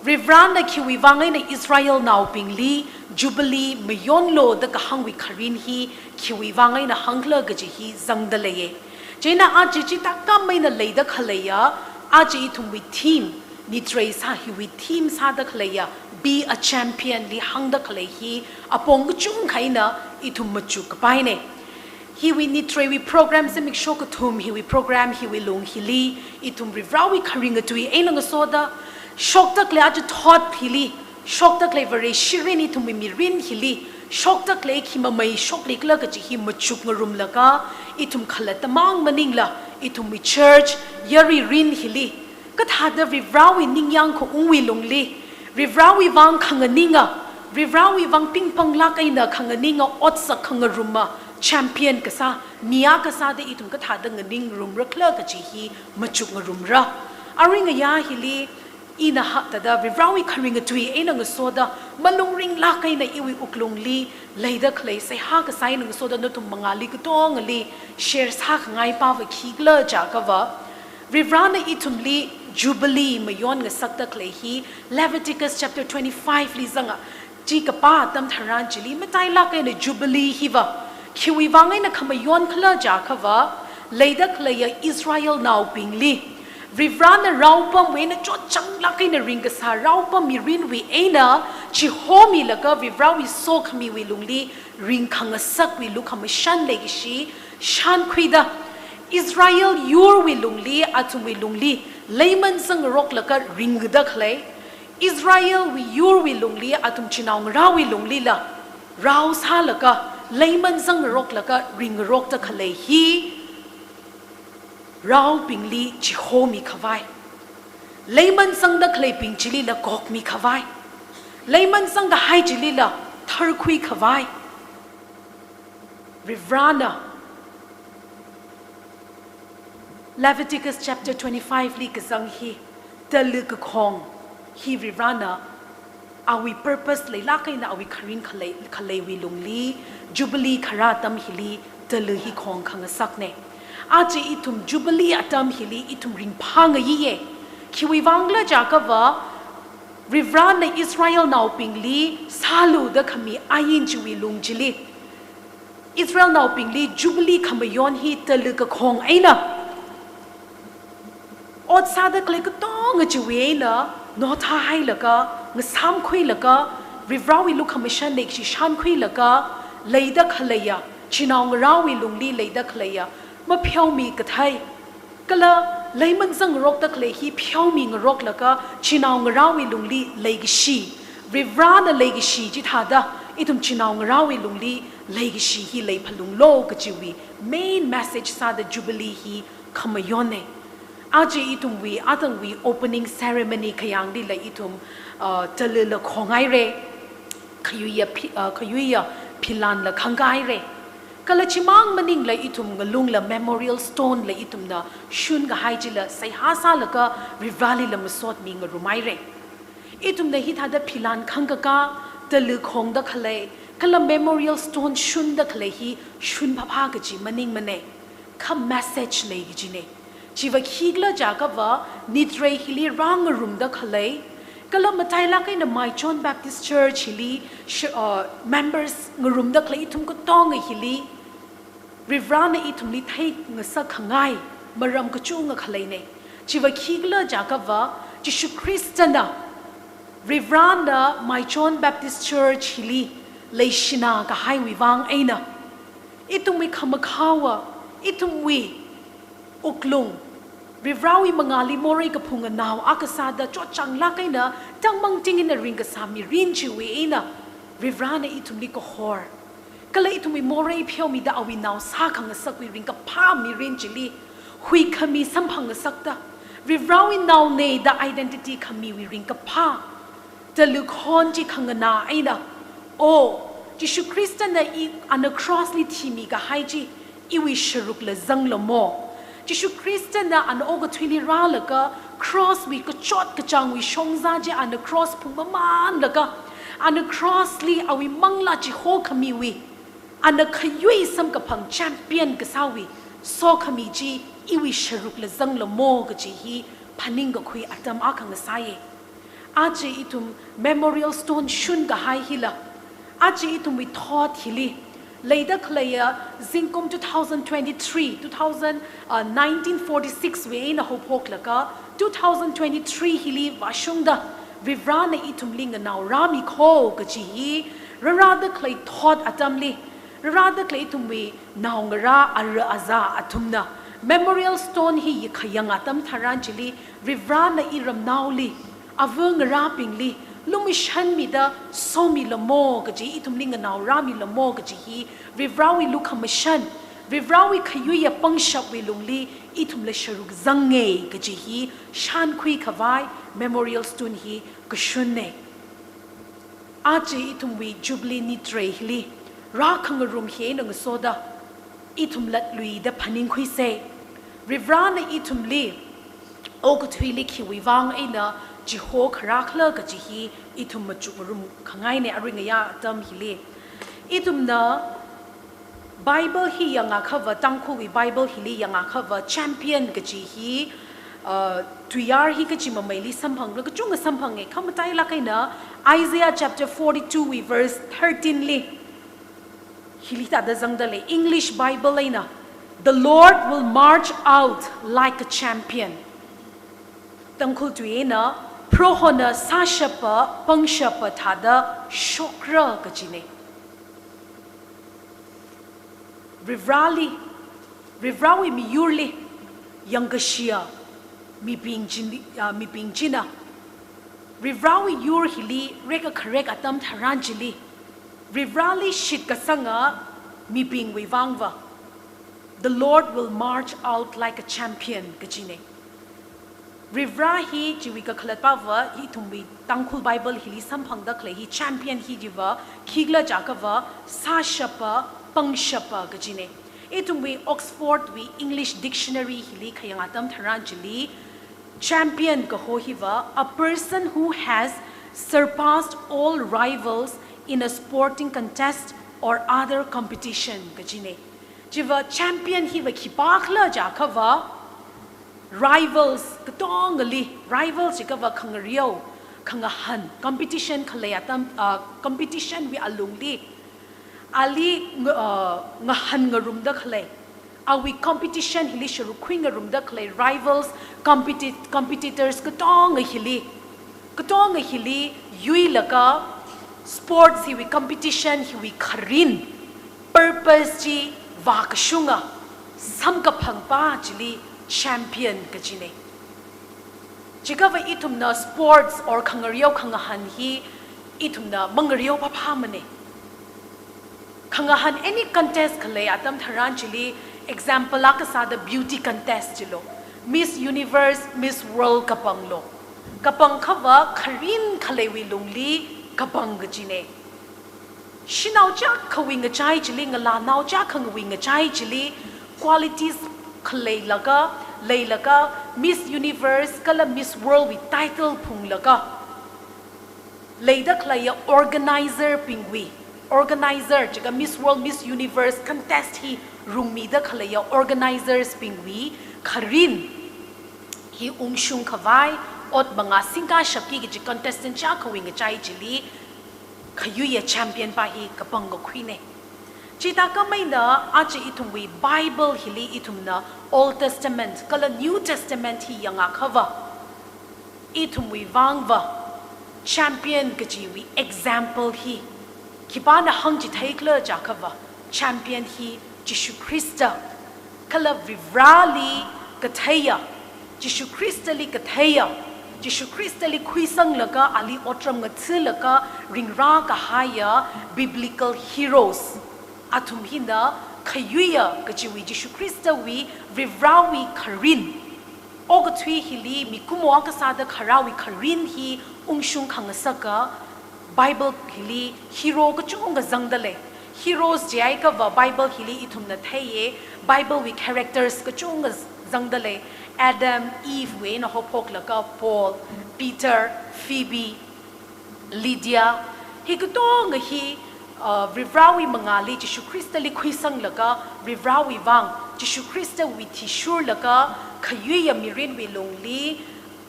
Rivrana kiwi wangai na Israel now pingli Jubilee mayon lo the kahangwi karin hi kiwi wangai na hangla gaji hi zangdalaye. Jena aji jita kamay na later Claya aji itumwi team ni Trace hiwi team sa the Claya be a champion li hangda Clay apong chung kaina itum machu kapaine. Hiwi nitre we program se make sure katum hiwi program hiwi lung hili itum rivrawi karinga tui ainanga soda shokta kle aja thought hili shokta kle very shirin itum mirin hili shokta kle khima mai shokle kla ka chi hi machuk ngarum laka itum khalat tamang maning la itum mi church yari rin hili ka thada rivrawi ningyang ko ungwi lungli rivrawi wang khanganinga rivrawi wang pingpang la kaina khanganinga otsa khangaruma champion kasa nia kasa de itum ka thada nganing rum rakla ka chi hi machuk ngarum ra aringa ya hili ina hatada rivrawi kharinga tui ena nga soda malung ring la kaina iwi uklungli leida khlei sai ha ka sai nga soda no tum mangali ka tongali share sa ngai pa wa khigla ja ka wa rivrana itumli Jubilee Maichon nga sakta khlei hi Leviticus chapter 25 li zanga ji ka pa tam tharan chili matai la kaina Jubilee hi wa khiwi wangai na khamayon khla ja ka wa leida khlei Israel now pingli Rivrana raupam wena chot chang lakai na ringa sa raupam mi rin wi ena chi homi laka rivrawi sok mi wi lungli ring khanga sak wi lu kham shan legi shi shan khuida Israel yur wi lungli atum wi lungli layman sang rok laka ring da khlai Israel wi yur wi lungli atum chinaung ra wi lungli la raw sa laka layman sang rok laka ring rok da khlai hi Rao pingli chi ho mi khawai Layman sang da klei ping chili la gok mi khawai Layman sang da hai chili la thar khui khawai Rivrana Leviticus chapter 25 li ka sang hi talu ka khong hi Rivrana awi purpose le la kai na awi kharin khalei wi lungli Jubilee kharatam hili talu hi khong khanga sakne aji itum Jubilee atam hili itum ring phanga ye khiwi wangla jakawa rivrana Israel now pingli salu da khami ayin chiwi lungjili Israel now pingli Jubilee khamayon hi talu ka khong aina ot sada kle ka tong chiwi la no tha hai laka ngasam khui laka rivrawi lu khamishan nek shi shan khui laka leida khalaya chinong rawi lungli leida khalaya ma phiao mi ka thai kala layman sang rok tak le hi phiao mi ngrok laka chinaw ngrawi lungli leigi shi rivrana leigi shi ji thada itum chinaw ngrawi lungli leigi shi hi lei phalung lo ka chiwi main message sa the Jubilee hi khamayone aji itum wi atang wi opening ceremony khayang di la itum talila khongai re khayuya philan la khangai re kala chimang maning la itum ngalung la memorial stone la itum na shun ga haijila sai hasa la ka rivali la masot mi ngarumai re itum na hi thada philan khanga ka talu khong da khale kala memorial stone shun da khale hi shun phapha ga ji maning mane kha message le gi ji ne jiwa khigla jaga wa nitre hili rang room da khale kala matai la kai na Maichon Baptist Church hili members ngarum da khale itum ko tong hili rivrana itum li thai ngasa khangai maram ka chunga khalai ne chiwa khigla jakawa Jishu Christana rivrana Maichon Baptist Church hili leishina ka highway wang aina itum wi khamakhawa itum wi uklung rivrawi mangali mori ka phunga naw akasada cho changla kaina tangmang tingin na ring ka sami rin chiwi ina rivrana itum li ko hor kala itumi more phiao mi da awi naw sa khang sakwi ring ka pha mi rin chili hui khami samphang sakta rivrawi naw ne da identity khami wi ring ka pha talu khon chi khangana aina o Jishu Christian na I an cross li thimi ka haiji iwi sharuk la zang la mo Jishu Christian na an oga twili ra la ka cross wi ka chot ka chang wi shongza je an cross phuma man la ka an cross li awi mangla chi ho khami wi an khayui sam ka phang champion ka sawi so khami ji iwi sharuk la zang la mo ka ji hi phaning ka khui atam akhang saye aji itum memorial stone shun ka hai hila aji itum wi thought hili Later Klaya Zinkum 1946 we in a hope laka 2023 hili Vashungda Vivrana itumling now Rami Ko Gaji Rarada Clay thought atamli Rarada Clay tumwe now Ra Ara Aza Atumna Memorial Stone hi Kayang Atam Taranjili Vivrana Iram Nauli Avung Rapingli Lumishan mi da somi lamo gaji itumling naw rami lamo gaji hi rivrawi lukhamashan Rivrawi Kayuya Pangshap Wilungli, Itum Le Sharuk Zange, Gajihi, Shan Kui Kavai, Memorial Stone Hi, Gashune. Aji Itum we Jubilee Nitre Hili, Rakangarum Hien and Soda, Itum Let Lui, the Panin Kui say, Rivrana Itum Li, Okutwili Kiwivang Ina, Jiho Karakla Gajihi, Itum Majurum Kangaine Aringaya Dam Hili. Itum na Bible hi yang cover tangku wi Bible hili yang cover champion gaji hi tuyar hi gaji mameli sampang lo kachunga sampang e kamatai la kaina Isaiah chapter 42 wi verse 13 li hili ta da zangdale English Bible laina the Lord will march out like a champion tangku tuina prohona sashapa pangshapa thada shokra gaji ne Rivrawi mi yurli, Yangashia, mi pingjina. Rivrawi yur hili, reka karek atam taranjili. Rivrali shit kasanga, mi ping wivangva. The Lord will march out like a champion, gajine. Rivrahi jiwika kalatpava, hi tumbi tangkul Bible hili sampangda kle, hi champion hi jiva, kigla jakava, sashapa, Pangshapa gajine. Itum we Oxford we English dictionary hili kayangatam taranjili champion kahohiva a person who has surpassed all rivals in a sporting contest or other competition gajine. Jiva champion hiva kipakla jakava rivals katongali rivals jikava kangario kangahan competition kalayatam competition we alungli Ali ngahan ngarum da khlay awi competition hili sharu khwing ngarum da khlay rivals competitors katong hili yui laka sports hi wi competition hi wi kharin purpose ji vakshunga samka phangpa jili champion kajine jikawa itumna sports or khangariyo khangahan hi itumna mangariyo pa phamane Kangahan any contest kale atam taranjili example akasa the beauty contest jilo Miss Universe Miss World kapang lo kapang khawa kharin khale wi lungli kapang gajine shinau ja khawing chai jili ngala nau ja khangwing chai jili qualities khale laga leilaga Miss Universe kala Miss World with title phung laga leida khlaya organizer pingwi organizer jaga Miss World Miss Universe contest hi rumi da khalaya organizers pingwi kharin hi ungshung khawai ot banga singka shapki gi contestant cha khawing chai jili khayuya champion pa hi kapang go khwine chita kamaina achi itumwi Bible hili itumna Old Testament kala New Testament hi yanga khawa itumwi wangwa champion gajiwi example hi Kibana hangji taikla jakava champion hi Jishu Krista kala vivrali kathaya Jishu Krista li kathaya Jishu Krista li khuisang laga ali otram ngatsi laga ringra kahaya biblical heroes atum hina khayuya kajiwi Jishu Krista wi vivrawi karin ogatwi hili mikumo akasada kharawi karin hi ungshung khangasaka Bible hili hero ka chunga zangdale heroes jai ka va Bible hili itumna thaye Bible with characters ka chunga zangdale Adam Eve we na hopok laka Paul Peter Phoebe Lydia hi katong hi vivrawi mangali Jishu Krista li khuisang laka vivrawi wang Jishu Krista with tishur laka khayuya mirin we longli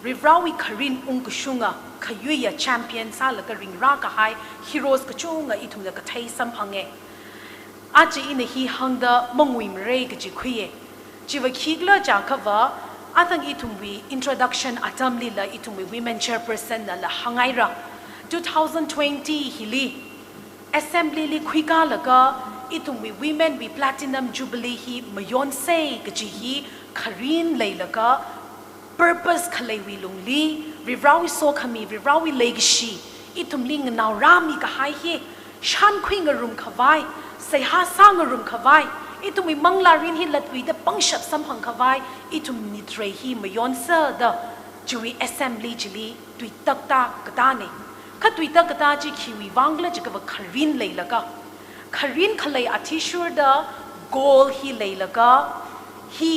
Rivrawi Karin Ungkushunga, Kayuya champion Salaka Ring Raka High, heroes Kachunga itumna Katay Sampange. Aji in the he hung the Mongwim Regaji Kuye. Jiva Kigla Jakava, Atang itumwi introduction Atam Lila itumwi women chairperson la Hangaira. 2020 Hili. Assembly li Kwika Laga, itumwi women be platinum jubilee hi Maichon Gajihi, Karin Laylaga. Purpose kalewi lungli rivrawi so kami rivrawi legacy itum ling now rami ka hai he shan kwing room kawai say ha sang room kawai itu mi manglarin hi latwi da pangshap samhang khawai itu ni trei hi mayon sa da Jewish assembly jili tui takta kata ne kha tui tak kata ji khiwi wangla ji ka kharin leilaga kharin khalai athishur da goal hi leilaga hi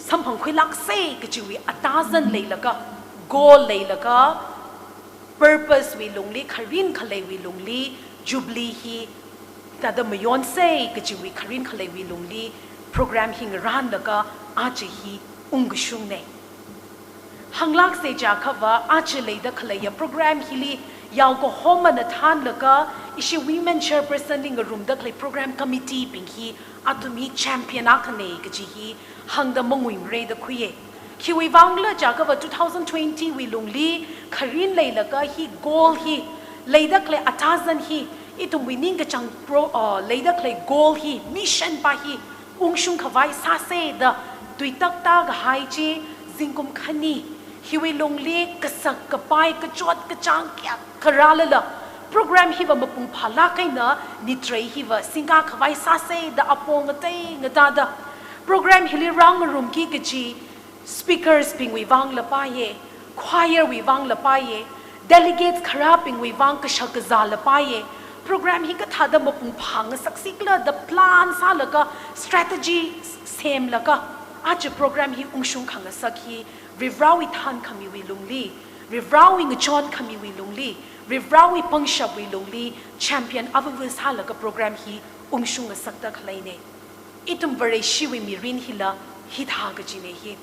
samhang khoi lak se ka Jewish atazan leilaga goal leilaga purpose we lungli kharin khalai we lungli Jubilee hi tada mayon se ka Jewish kharin khalai we lungli program hing ran laga aje hi ungshung ne hanglak se ja khawa achile da khalaya program hili yaw ko homa na than laga ishi women chairperson ning room da khlai program committee ping hi atumi champion akhane ka ji hi hang da mongwim re da khuye khiwi wangla ja ka 2020 wi lungli kharin lei laga hi goal hi leida khlai atazan hi itum winning ka chang pro leida khlai goal hi mission pa hi ungshung khawai sa se da tuitak ta ga hai chi zingkum khani hiwi longli kasak kapai kachot kachang kya karalala program hiwa mapung phala kaina ni trei hiwa singa khawai sa se da apong ngai ngata da program hili rang room ki kachi speakers ping wi wang la pa ye choir wi wang la pa ye delegates khara ping wi wang ka shak za la pa ye program hi ka thada mapung phang saksikla the plan sa la ka strategy same la ka ach program hi ungshung khang sakhi Rivrawi Tan kami wi lungli, Rivrawi Maichon kami wi lungli, Rivrawi Pangshap wi lungli, champion avavus halaga program hi umshung sakta khlaine. Itum bare shiwi mirin hila hitha gajine hi.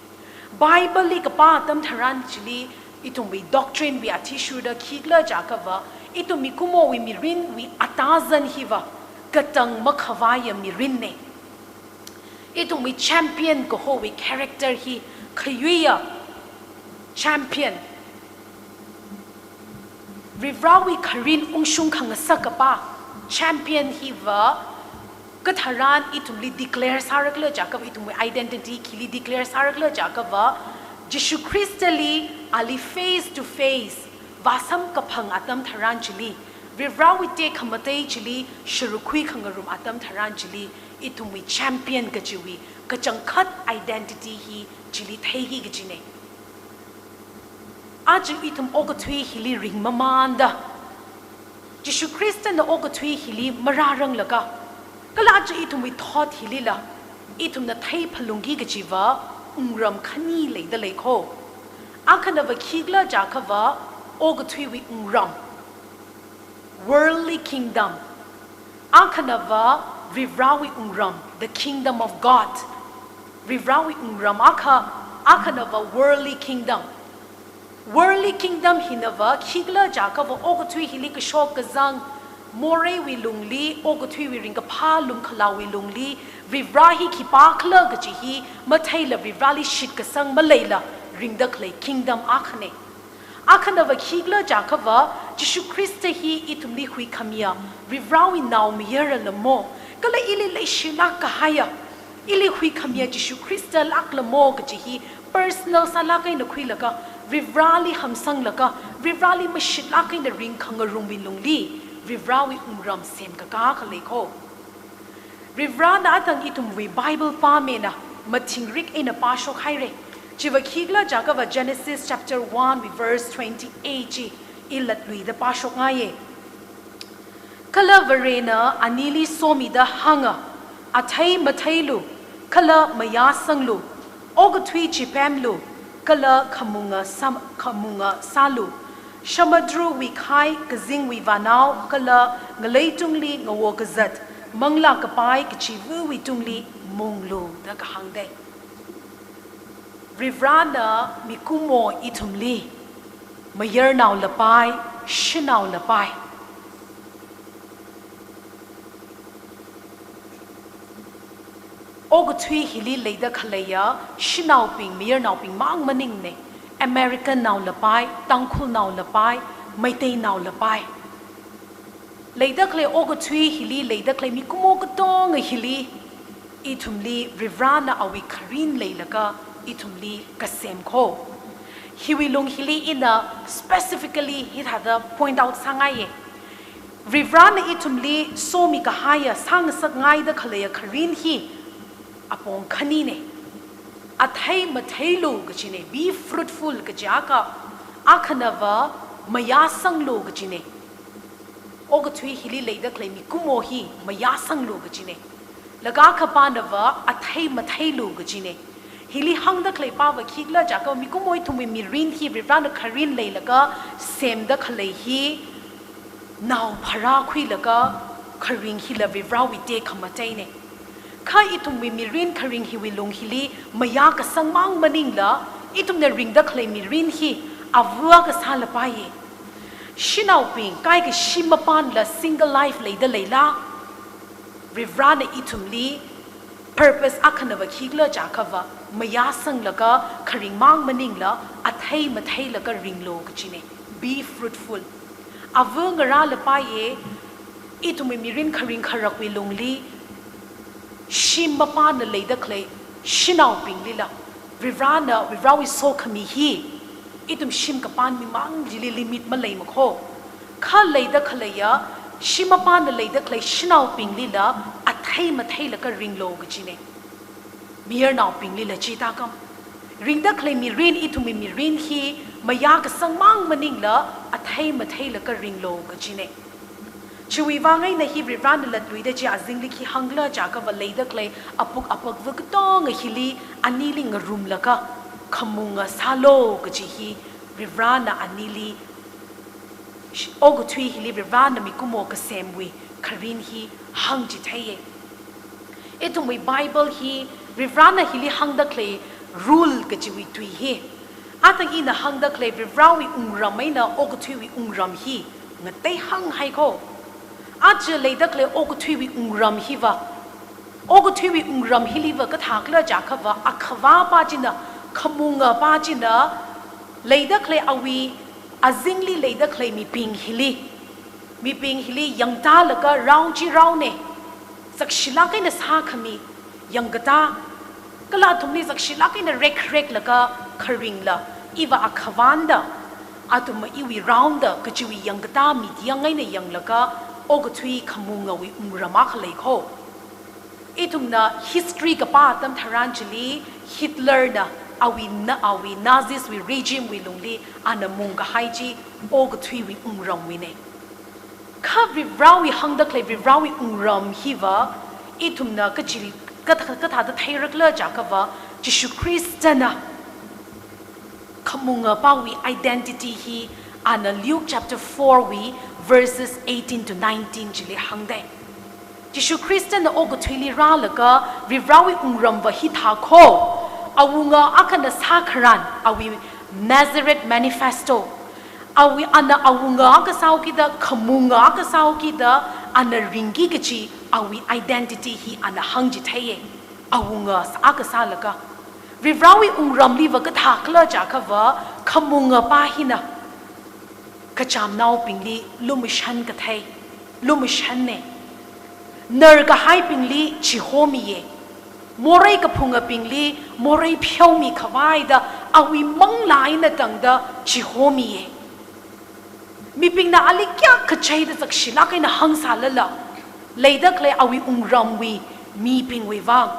Bible li kapa tam tharan chili itum wi doctrine wi atishuda khigla jakava itum mikumo wi mirin wi atazan hiwa katang makhawaya mirin ne. Itum wi champion ko ho wi character hi khayuya champion Rivrawi Karin Ungshung Kangasakapa champion hiva Katharan itumli declare sarakla jakava itumli identity kili declare sarakla jakava Jishu Christali ali face to face vasam kapang atam tharan chili Rivrawi te kamate chili shurukui kangarum atam tharan chili itumli champion gajiwi kachangkhat identity hi chili thegi gajine Aju itum ogatui hili ring mamanda Jishu Christa na ogatui hili mararang laga Kala aju itum we thought hili la Itum na thai palungi gajiva Ungram khani le da lekho Akanava kigla jakava ogatui we ungram Worldly kingdom Akanava Rivrawi ungram the kingdom of God Rivrawi ungram akanava worldly kingdom Worldly kingdom hinava khigla jakava ogatui hili ka shok kazang more wi lungli ogatui wi ring ka pha lum khala wi lungli rivrahi ki pakla gajihi mathaila rivrali shit ka sang malaila ring da khlai kingdom akhane akhanava khigla jakava Jishu Christa hi itumli hui khamia rivrawi naw miyara lamo kala ili le shila ka haya ili hui khamia Jishu Christa lak lamo gajihi personal salakai na khui laka Rivrali hamsang laka, Rivrali mashit laka in the ring kangarumbi lungli, Rivrawi umram sem kaka leko. Rivra na atang itum we Bible pa mena, matingrik in a pasho haire. Jiva kigla jakava Genesis chapter 1 verse 28 ilat lui the pasho ngaye. Kala varena anili somi da hanga, atay mataylu, kala mayasanglu, ogatui chipamlu, Kala kamunga salu Shamadru we kai kazing we vanau kala ngalaytungli ngawo kazat mangla kapai kichivu we tungli munglu da kahangde Rivrana mikumo itumli mayar naw lapai shinaw lapai Ogatui hili leida khalaya shinaw ping mir naw ping mang maning ne American naw lapai tangkhul naw lapai maitei naw lapai leida khle ogatui hili leida khle mi kumo katong hili itumli rivrana awi kharin leilaka itumli kasem kho hiwilung hili ina specifically hit hada point out sangaye rivrana itumli somi kahaya sang sak ngai da khalaya kharin hi apong kanine athai mathailu gachine be fruitful gajaka akhanava maya sanglo gachine ogathui hili leida claimi kumo hi maya sanglo gachine laga khapanava athai mathailu gachine hili hangda clay pawa khigla jaka mi kumoi thumi mi rin hi rivana kharin leilaga semda khalai hi now phara khui laga kharing hi la vivrawi te khamatai ne khai itum mi rin kharing hi wilung hili maya ka sangmang maning la itum na ring da khlai mi rin hi avwa ka sala paye shinau ping kai ka shimapan la single life leida leila rivrana itum li purpose akhanava khigla jakava maya sang laga kharing mang maning la athai mathai laga ringlo gachine be fruitful avungara la paye itumi mirin kharing kharakwi lungli shimba na leida clay shinau pinglila vivrawi so khami hi itum shim kapan mi mang jili limit ma lei makho kha leida khalaya shimba na leida clay shinau pinglila athai mathai laga ringlo gachine mir now pingli la chita kam ring da claim mi rin itumi mi rin hi maya ka sangmang maning la athai mathai la ka ring lo ka chine chui wa ngai na hi ran la tui da cha jing li khi hangla cha ka va lei da clay apuk vuk tong hili anili ng room la ka khamunga salo ka chi hi ran na anili ogu thui hili ran na mi kumo ka semwi kharin hi hang ji thai etumi bible hi Rivrana hili hangda clay rule kachiwi tui he atang ina hangda clay rivrawi ungramai na oguthui ungram hi ngatai hang hai ko aje leida clay oguthui ungram hi wa oguthui ungram hili wa ka thakla jakhawa akhwa pa jina khamunga pa jina leida clay awi azingli leida clay mi ping hili yangta laga round chi round ne sakshila kai na sa khami yangata kala thumni zakshila kaina rek laka kharing la iwa akhawanda atuma iwi round kachiwi yangata mi yangai na yanglaka ogathui khamunga wi umrama khalai kho itumna history ka pa tam tharanjali Hitler na awi Nazis wi regime wi lungli anamunga haiji ogathui wi umram wi ne khabri rawi hangda klai rawi umram hiwa itumna kachili katha da thairakla jakava Jishu Christana kamunga pawi identity hi ana Luke chapter 4 wi verses 18 to 19 jili hangde Jishu Christana ogothili ralaga vivrawi ungramba hi thakho awunga akana sakharan awi Nazareth manifesto awi ana awunga ka sauki da kamunga ka sauki da ana ringi gachi awi identity hi ana hangji thaye awunga aka salaka vivrawi ungramli wa ka thakla jakhawa khamunga pahina kacham naw pingli lumishan ka thai lumishan ne nar ka hai pingli chihomi ye morai ka phunga pingli morai phyaumi khawai da awi manglai na tangda chihomi ye mi pingna ali kya khachai da sakshila kaina hangsa lala leida klai awi ungramwi mi pingwi wang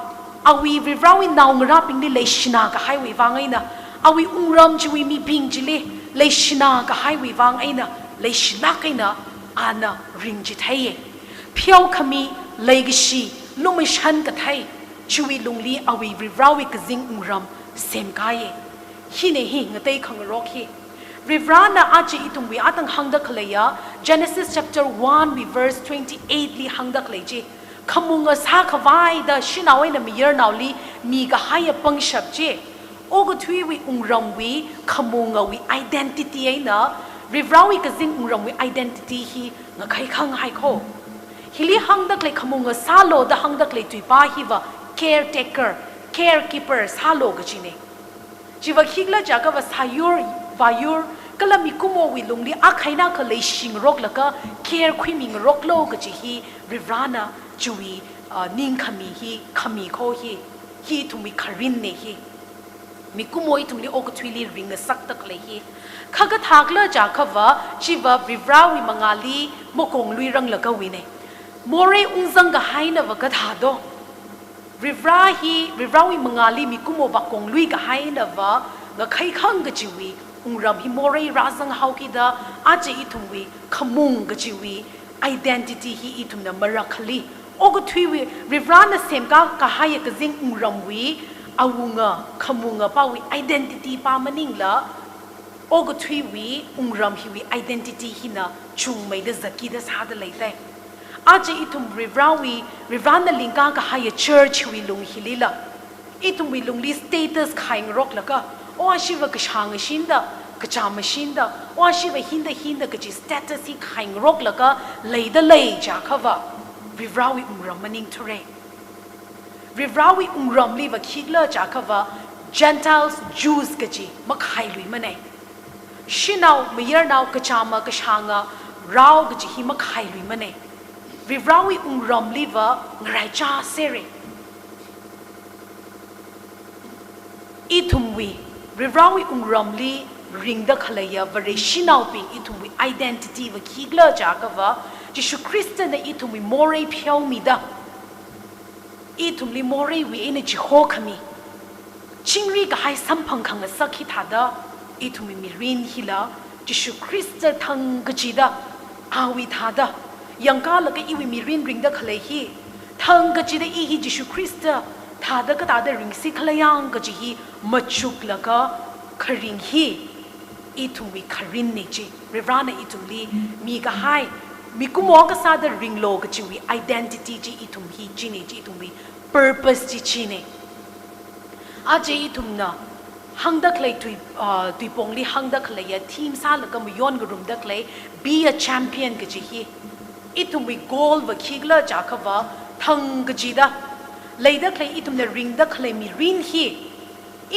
awi vivrawi naungra pingli leishina ka highway wang aina awi ungram chiwi mi ping chile leishina ka highway wang aina leishina kaina ana ringji thaye phiau khami leigshi lumishan ka thai chiwi lungli awi vivrawi ka jing ungram sem kaye hine hi ngatai khangrok hi Rivrana achi itungwi atang hangda khalaya Genesis chapter 1 verse 28 li hangda khalaichi khamunga sa khawai da shinawai na miyar nawli mi ga haya pangshap che ogo thui wi ungram wi khamunga wi identity aina rivrawi ka jing ungram wi identity hi nga khai khang hai kho hili hangda klai khamunga salo da hangda klai tui pa hi wa caretaker carekeeper salo ga chine jiwa khigla jaga wa sayur vayur kala mikumo wi lungli akhaina ka leishing rok laka care khwiming rok lo ka chi hi rivrana chui ning khami hi khami kho hi thumi kharin ne hi mikumo I thumli ok thwili ring sak tak le hi khaga thakla ja khawa chiwa rivrawi mangali mokong lui rang laka wi ne more unzang ga haina wa ka tha do rivrawi mangali mi kumo bakong lui ka hai na va ga khai khang ga jiwi ungram hi morai razang hau ki da aje itumwi khamung ga jiwi identity hi itum na marakhali ogo thwiwi rivrana sem ka hai ka jing ungram wi awunga khamunga pawi identity pa maning la ogo thwiwi ungram hi wi identity hi na chung mai da zaki da sa da leitai aje itum rivrana lingka ka hai church wi lung hilila itum wi lung li status khaing rok la ka o ashiva ka shang shinda ka cham shinda o ashiva hinda ka ji status hi khaing rok la ka leida lei ja khawa rivrawi ungram maning thore rivrawi ungram li va khigla ja khawa gentiles jews ka ji makhai lui manai shinau mayar nau ka chama ka shanga rao ka ji hi makhai lui manai rivrawi ungram li va ngrai cha sere itumwi rivrawi ungram li ring da khalaya vare shinau ping itumwi identity va khigla ja ka va jishu christian na itumwi more phiau mi da itumli more wi ina ji ho khami chingri ga hai samphang khang sakhi thada itumi mi rin hila jishu christa thang ga ji da awi thada yangka la ka iwi mi rin ring da khalai hi thang ga ji da i hi jishu christa thada ka tada ring si khalayang ga ji hi machuk la ka kharing hi itumi kharin ne ji revrana itumli mi ga hai mi kumo ka sa da ring lo ga ji wi identity ji itum hi ji ne ji itumi purpose ji chi ne aje itumna hangdak lay tui pongli hangdak lay ya team sa la ka yon ga rum dak lay be a champion ga ji hi itum wi goal wa khigla ja kha wa thang ga ji da lay dak lay itum na ring dak lay mi rin hi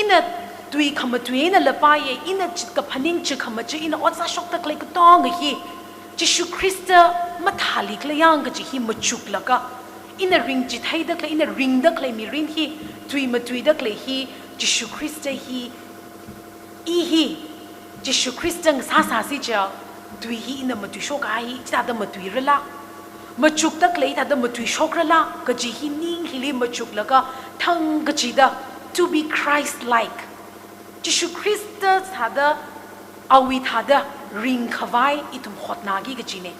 ina tui khama tui na la pa ye ina chit ka phaning chi khama chi ina otsa shok dak lay ka tong ga hi jishu krista mathali kla yang ga ji hi machuk la ka ina ring ji thai dak lay ina ring dak lay mi rin hi tui ma tui dak lay hi jishu krista hi i hi jishu krista ng sa sa si ja tui hi ina ma tui shok ai ta da ma tui rela ma chuk tak lei ta da ma tui shok rela ka ji hi ning hi le ma chuk la ka thang ga ji da to be Christ like jishu krista sa da awi tha da ring khawai itum khotna gi ga ji ne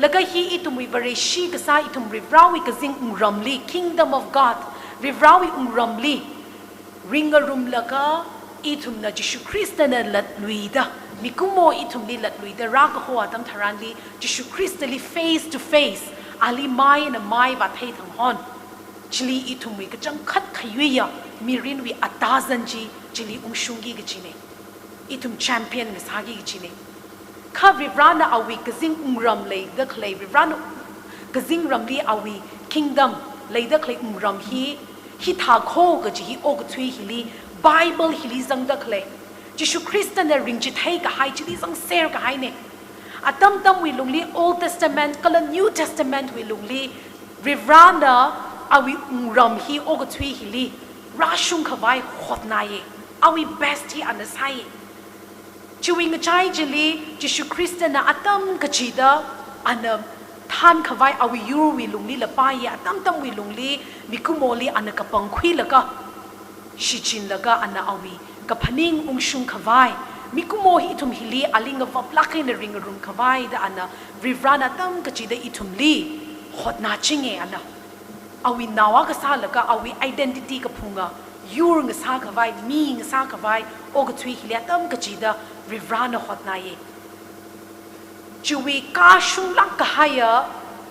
laga hi itum wi bare shi ka sa itum rivrawi ka jing ramli kingdom of god rivrawi ramli ringa rum laka itum na jishu krista na lat luida mikumo itum li lat luida rak ho atam tharanli jishu krista li face to face ali mai na mai ba thai thang hon chili itum wi ka chang khat khayuya mirin wi atazan ji chili umshungi gi chine itum champion na sagi gi chine kha vivrana awi kazing umram le da khlai vivrana kazing ramli awi kingdom le da khlai umram hi tha kho ga ji og thui hili bible hili zang da khle jishu christian na ring ji thai ka hai ji zang ser ka hai ne atam tam wi lungli old testament kala new testament wi lungli rivrana awi ram hi og thui hili rashung khawai khotna ye awi best hi anasai chuwing chai jili jishu christian na atam ka ji da anam than khawai awi yuru wi lungli la pa ya tam tam wi lungli mikumoli anaka pangkhui laka shichin laka ana awi ka phaning ungshung khawai mikumo hi itum hili alinga va plakin ring room khawai da ana rivrana tam ka chi da itum li hotna chinge ana awi nawa ka sa laka awi identity ka phunga yur nga sa khawai mi nga sa khawai og thui hili tam ka chi da rivrana hotna ye Chewi ka shung lang kahaya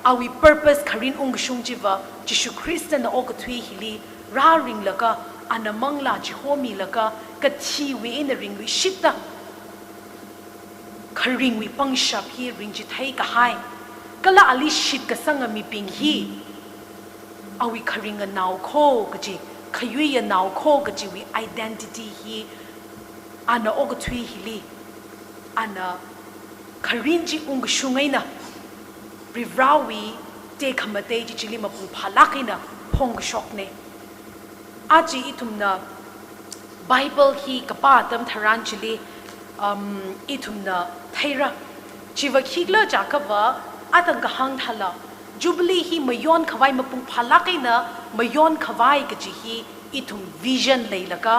awi purpose karin ung shung jiva jishu Christa na og thui hili ra ring laka anamang la jihomi laka ka chi wi in the ring wi shita karing wi pang shap hi ring ji thai ka hai kala ali shit ka sanga mi ping hi awi karing a naw kho ka ji khayui ya naw kho ka ji wi identity hi ana og thui hili ana karinji ung shungaina rivrawi te khamate ji chili mapu phalakina phong shokne aji itumna bible hi kapa tam tharan chili itumna thaira chiwa khigla jakawa atang hang thala Jubilee hi mayon khawai mapung phalakai na mayon khawai ka chi hi itum vision leilaka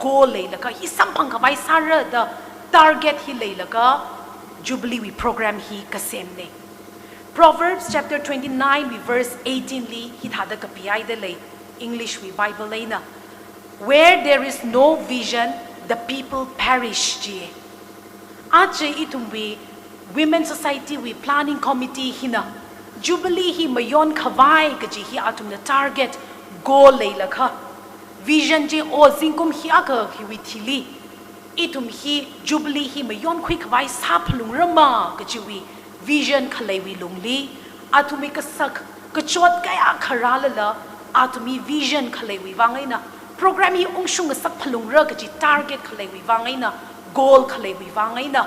goal leilaka hi sampang khawai sara the target hi leilaka Jubilee we program hi kasemne. Proverbs chapter 29 we verse 18 li hi thada ka pi de lei English we Bible leina. Where there is no vision, the people perish ji. Aje itum we Women's Society we planning committee hina Jubilee hi mayon khawai ka ji hi atum the target goal leilaka vision ji o zingkum hi aka hi wi thili itum hi Jubilee hi mayon khoi khawai sa phlung rama ka ji wi vision khalai wi lungli atumi ka sak ka chot kaya kharala la atumi vision khalai wi wangai na program hi ongshung ka sak phlung ra ka ji target khalai wi wangai na goal khalai wi wangai na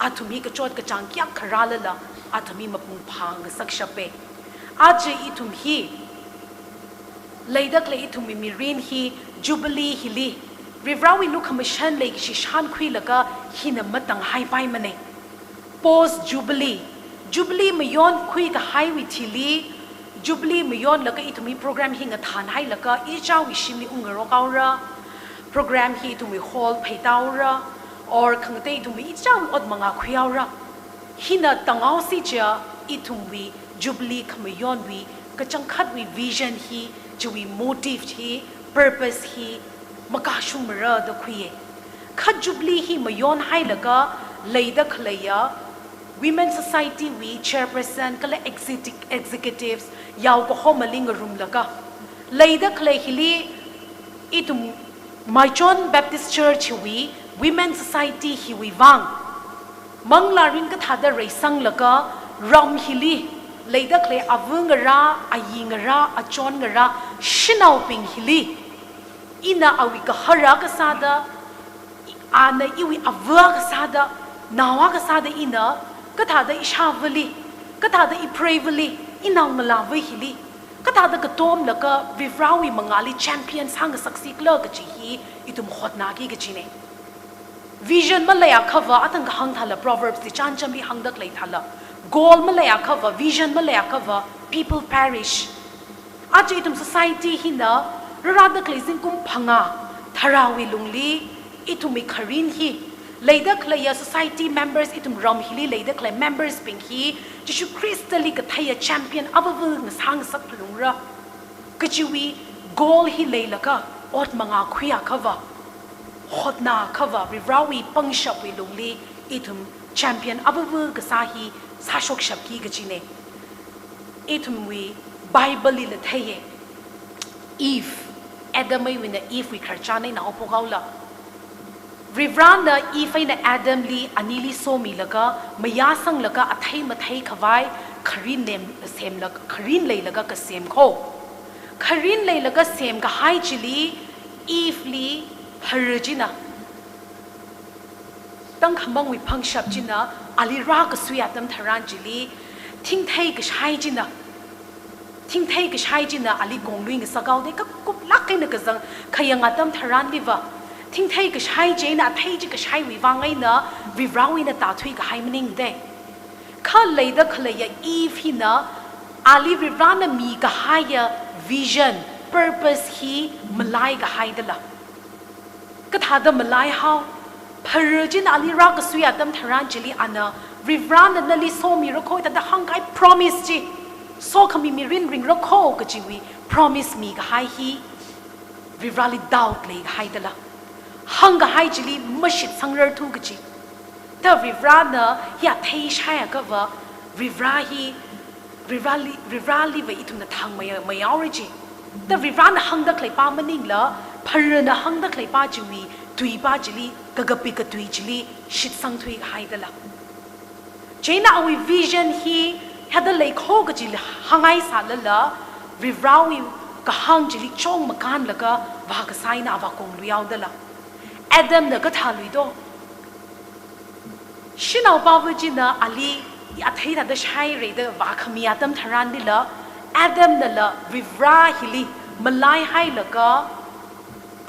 atumi ka chot ka chang kyak kharala la atumi mapung phang ka sak shape aje itum hi leidak le itum mi rin hi Jubilee hi li rivrawi lu commission le shi shan khui laga hina matang hai pai mane post Jubilee mayon khui ka hai wi thili Jubilee mayon laga itumi program hi nga than hai laga I chaw wi shimni ungaro kaura program hi itumi hall phaitaura or khangte itumi I chaw od manga khuyaura hina tangau si cha itumi Jubilee khamayon wi ka changkhat wi vision hi chui motive hi purpose hi makashumra da khuye khat Jubilee hi mayon hai laga leida khlaya Women's Society we chairperson kala executives yaw ko homaling room laga leida khlay hili itum Maichon Baptist Church we Women's Society hi we wang manglarin ka thada reisang laga ram hili leida khlay avungara ayingara achongara shinau ping hili ina awi ka hara ka sada ana iwi avwa ka sada nawa ka sada ina ka thada ishavali ka thada ipravali ina ngalawi hili ka thada ka tom laka vivrawi mangali champion sang saksi kla ka chi hi itum khotna ki ka chine vision malaya khava atang ka hang thala proverbs ti chancham li hangdak lai thala goal malaya khava vision malaya khava people perish aje itum society hina rada klezing kum phanga tharawi lungli itumi kharin hi leida klaya society members itum ram hili leida klay members ping hi jishu crystally ka thaya champion abavul ngasang sak phulungra kachiwi goal hi leilaka ot manga khuya khava hotna khava rivrawi pangshap wi lungli itum champion abavul ka sahi sashok shapki gachine itum wi bible li thaye if Adam ay wina if we kharchanay na opo kaula Rivranda if ay na Adam li anili somi laga mayasang laga athay mathay kawai karin lay laga kasem ko karin lay laga sem ka hai chili if li harjina tang khamang wi phangshap jina alira ka suyatam tharan chili ting thay ka shai jina ting thay ka shai jina ali gongluing sa gaw de ka kup lakai na ka zang khayang atam tharan liwa ting thay ka shai jina thay ji ka shai wi wangai na vivrawi na ta thui ka hai mning de kha leida khlaya if hina ali vivrana mi ka haya vision purpose hi malai ka hai dala ka thada malai how pharjin ali ra ka suya tam tharan jili ana vivrana na li so mi ro khoi ta hangai promise ji so kami mi rin ring ro kho ka ji wi promise mi ka hai hi vivrali doubt le ka hai dala hanga hai jili mashit sangrar thu ka ji ta vivrana ya thei shaya ka va vivrali va itum na thang maya origi ta vivrana hangda klai pa maning la pharna hangda klai pa ji wi tui pa jili kagapi ka tui jili shit sang thui hai dala China awi vision hi hada lay kho ka jili hangai sa la vivrawi ka hang jili chong makan laga wa ka sai na wa kong luyaw dala Adam na ka thalui do Shinaw pa vajina ali ya thai da shai re da wa khamiyatam tharan dila Adam na la vivra hili malai hai laga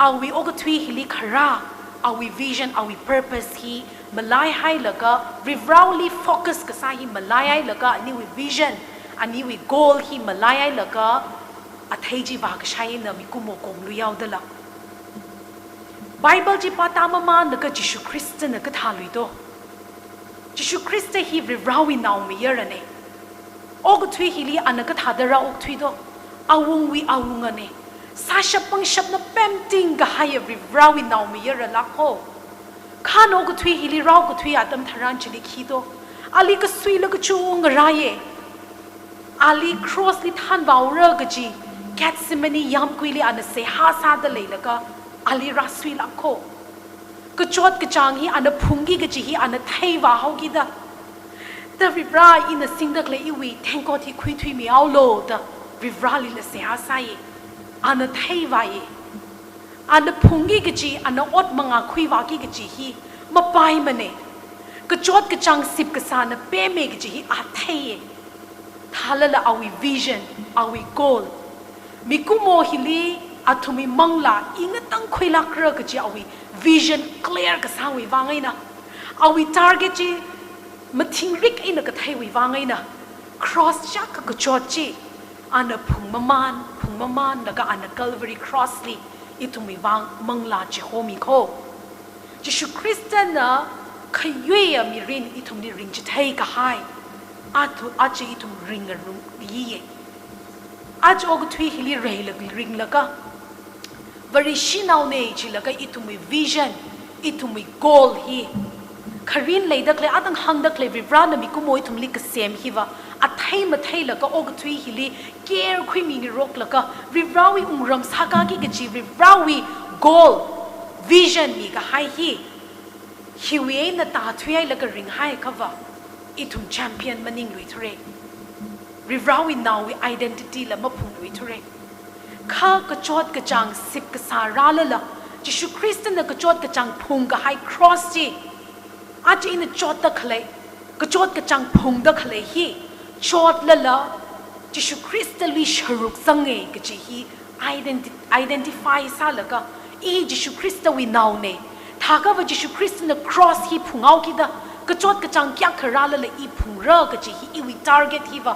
awi oga thui hili khara awi vision awi purpose hi มาไล่ให้แล้วก็ revolve focus ก็ใช่ฮิมาไล่ให้แล้วก็อันนี้วิ vision อันนี้วิ goal ฮิมาไล่ให้แล้วก็อัฐิจีบากใช้เนมิกุโมกงลุยเอาเดละ Bible จีปาตามมาแล้วก็ยิสุคริสต์เนี่ยก็ทาลุยโตยิสุคริสต์ฮิ revolve นาวมีเยอะเนี่ยโอ้ก็ทุยฮิลีอันนั้นก็ทาเดราอกทุยโตอาวงวิอาวงอันเนี่ยซาชับปังชับนับเป็นติงก็ให้ revolve นาวมีเยอะละโคข้าโนก็ทุยฮิลีเราก็ทุยอาตมทารันจิลิคิโตอาลีก็สวยแล้วก็จูงอะไรอาลี cross ลิท่านบ่าวเรก็จีแคทซิมานียามกุยลีอันเสหาซาเดเลยแล้วก็อาลีรัสวยละโคก็จอดก็จางฮีอันพุงกีก็จีฮีอันเทว่าเฮากีดะแต่วิบราอินสิ่งดักเลยอีวีแทงก็ที่คุยทุยมีเอาโลดะวิบราลิเลเสหาไซอันเทว่าอันพุงกีก็จีอันอดมังอาคุยว่ากีก็จีฮีมาไปมันเนก็จอดก็จางสิบก็สานเป้เมก็จีฮีอาเทท่าละเอาวิ vision เอาวิ goal มิกุโมฮิลีอาทุมิมังลาอิงตั้งคุยลักเรก็จีเอาวิ vision clear ก็สร้างวิวางไงนะเอาวิ target จีมาทิ้งริกไอ้น่ะก็ไทยวิวางไงนะ cross จักก็จอดจีอันน่ะพุงมานแล้วก็อันน่ะ Calvary cross ลีอิทุมิวางมังลาจีโฮมิโคจิสุคริสต์น่ะขยุยมีรินอิทุมดิริงจิไทยก็ให้อาจจะอิทุมริงกันรุงดีอาจจะอกทุยฮิลิเรย์ลักริงแล้วก็บริชินเอาเนจิแล้วก็อิทุมีวิชั่นอิทุมีโกลฮีคารินเลยดักเลยอาตั้งหังดักเลยวิบรานะมีกุโมอิทุมลิกเสียมฮีวะอาไทยมาไทยแล้วก็อกทุยฮิลิเกลคุยมีนิรกแล้วก็วิบราวิรำสากากิกจีวิบราวิโกลวิชั่นมีก็ให้ฮีฮิวเอน่ะตาทุยแล้วก็ริงให้เขาว่าอิทุมแชมเปี้ยนมันนิ่งลุยทะเลริบราวินาววิ identity ละมาพุงลุยทะเลข้ากระจดกระจังสิบกษาราละจิสุคริสต์น่ะกระจดกระจังพุงก็ให้ cross จีอาจจะอินจอดตะเคลกระจดกระจังพุงตะเคลฮีจอดละจิสุคริสต์ลุยชรุกสังเกตกจีฮี identify ซะแล้วก็อีจิสุคริสต์วินาวเนี่ยถ้าก็ว่าจิสุคริสต์น่ะ cross ฮีพุงเอาคิดกระจดกระจังแก่ขราละอีพุงเรกจีฮีอีวิ target ฮีว่า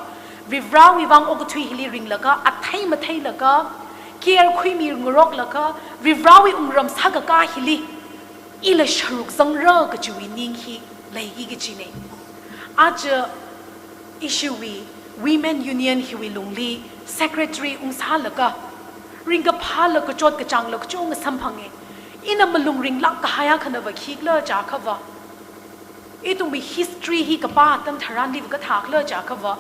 วิบราวิวังอกทุยฮิลิริงแล้วก็อัฐิมาไทยแล้วก็เกียร์คุยมีงรกแล้วก็วิบราวิรำสักกะฮิลิอีเลชรุกสังเรกจีวินิงฮีเลยอีกจีเนอาจจะอิชูวี women union ฮิวิลุงลี secretary ซาแล้วก็ริงกับพาแล้วก็จดกระจังแล้วก็จงสัมพังเงอินามาลุงริงลักกะหายขนาดว่าคิกเลอจากเขาว่าอีตรงมี history ฮีกับป้าตั้งทารันดีก็ถากเลอจากเขาว่า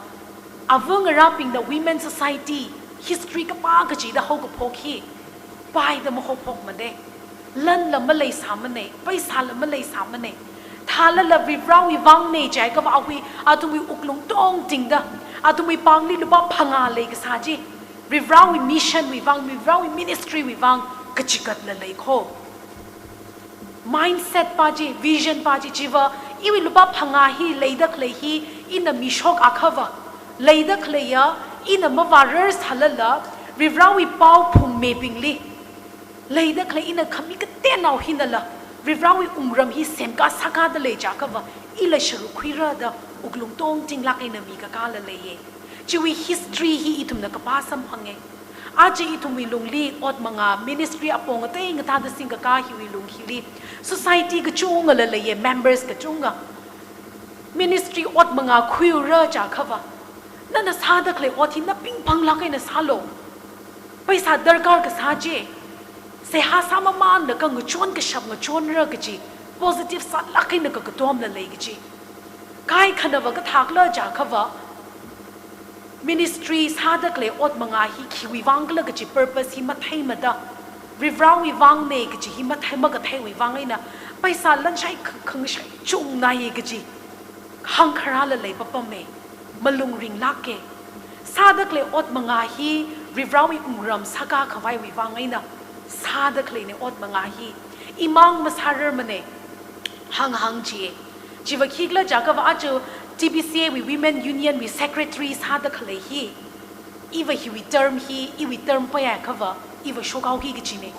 อาวงรับปิง the women society history กับป้าก็จีได้เขากับพกฮีไปแต่มาเขาพกมันเด้ลั่นละมาเลยสามมันเน่ไปสานละมาเลยสามมันเน่ท่าละวิบราวิวังเน่ใจก็ว่าเอาวิอาตุวิอุกลงต้องจริงดะอาตุวิปังลิลุบ้าพังอาเลยก็สาจีวิบราวิมิชชั่นวิวังวิบราวิมินิสทรีวิวังก็จิกัดละเลยโค mindset ป้าจี vision ป้าจีจีว่าอีวิลุบ้าพังอาฮีเลยดักเลยฮีอินมีช็อกอาคาวะเลยดักเลยอินมา virus ฮัลละวิบราวิเป้าพุงเมปิงลีเลยดักเลยอินขมิกเตนเอาหินละวิบราวิรำฮิเซมกาสักาดเลยจากว่าอีเลชรุคุยระดอุกลุงตงจริงลักอินมีกากาละเลยจีวิ history ฮีอิทุมนักป้าสัมพังเงอาจจะอิทุมวิลุงลีอดมังอา ministry อปงเตงตาดสิงกากาฮิวิลุงฮิลี society กจุงละเลย members กจุง ministry อดมังอาคุยระจากว่านั่นน่ะซาดักเลยอดที่นับปิงพังลักไอ้น่ะซาโลไปซาดร์การกับซาเจเสียหาสามมันเด็กงชวนกับชับงชวนเรื่องกจี positive สัตลักไอ้น่ะก็กระตุ้มละเลยกจีใครขนาดว่าก็ทักเลยจากว่า ministry ซาดักเลยอดมังอาฮิคิวิวังก็เลยกจี purpose ฮิมาไทยมาดะวิวราวิวังเนี่ยกจีฮิมาไทยมาก็ไทยวิวังไอ้น่ะไปซาลันใช้คึงใช้จุงนายกจีหังคราละเลยปะปะเมมาลุงริงลักเกซาดักเลยอดมังอาฮีริบราวิรำสักกาขวายวิวังไอ้น่ะซาดักเลยเนี่ยอดมังอาฮีอิมังมาซาเรมันเนี่ยหังจีจีวคิกละจากว่าอาจจะ TBCA วิ women union วิ secretary ซาดักเลยฮีอีวฮิวิ term ฮีอีวิ term ไปอ่ะค่ะว่าอีวโชกเอาฮีกจีเนี่ย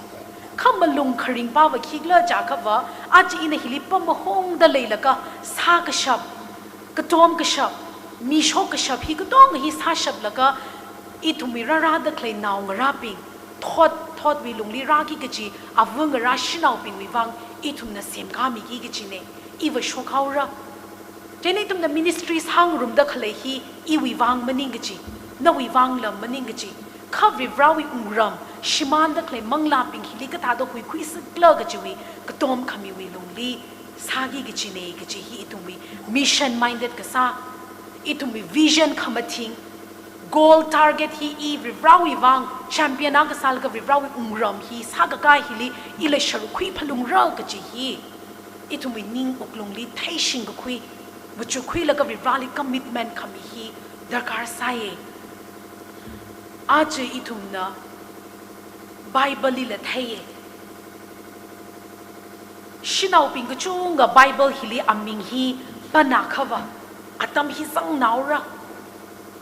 ข้ามาลุงคริงป้าวคิกเลอจากเขาว่าอาจจะอินหิลิปมาห้องได้เลยละก็สากชับกระโจมกระชับมีโชกกระชับฮีก็ต้องฮีสาชับแล้วก็อีทุมีราดเคลนาวงราปิงทอดวิลุงลีรากิกจีอาวุงราชินาวปิงวิวังอีทุมน่ะเสียมกามีกิกจีเนอีวโชเขาระเจนี่ทุมน่ะมินิสทรีสห้างรุมดักเลยฮีอีวิวังมันนิงกจีนวิวังลำมันนิงกจีข้าวิวราวิอุงรัมชิมันดักเลยมังลาปิงฮิลิกตาดคุยคุยสึกเลิกกจีวีกระตอมขมิวิลุงลีสากิกจีเนกจีฮีอีทุมีมิชชั่นมายน์เด็ดกษาอีทุมีวิชั่นขมาทิ้งgoal target hi i vivrawi wang champion ang kasal ka vivrawi umram hi saga kai hili ile sharu khui phalung ra ka chi hi itumi ning oklong li thaising ka khui buchu khui la ka vivrali commitment khami hi darkar sai aaj itumna bible li la thaye shinau ping ka chunga bible hili aming hi pana khawa atam hi sang naura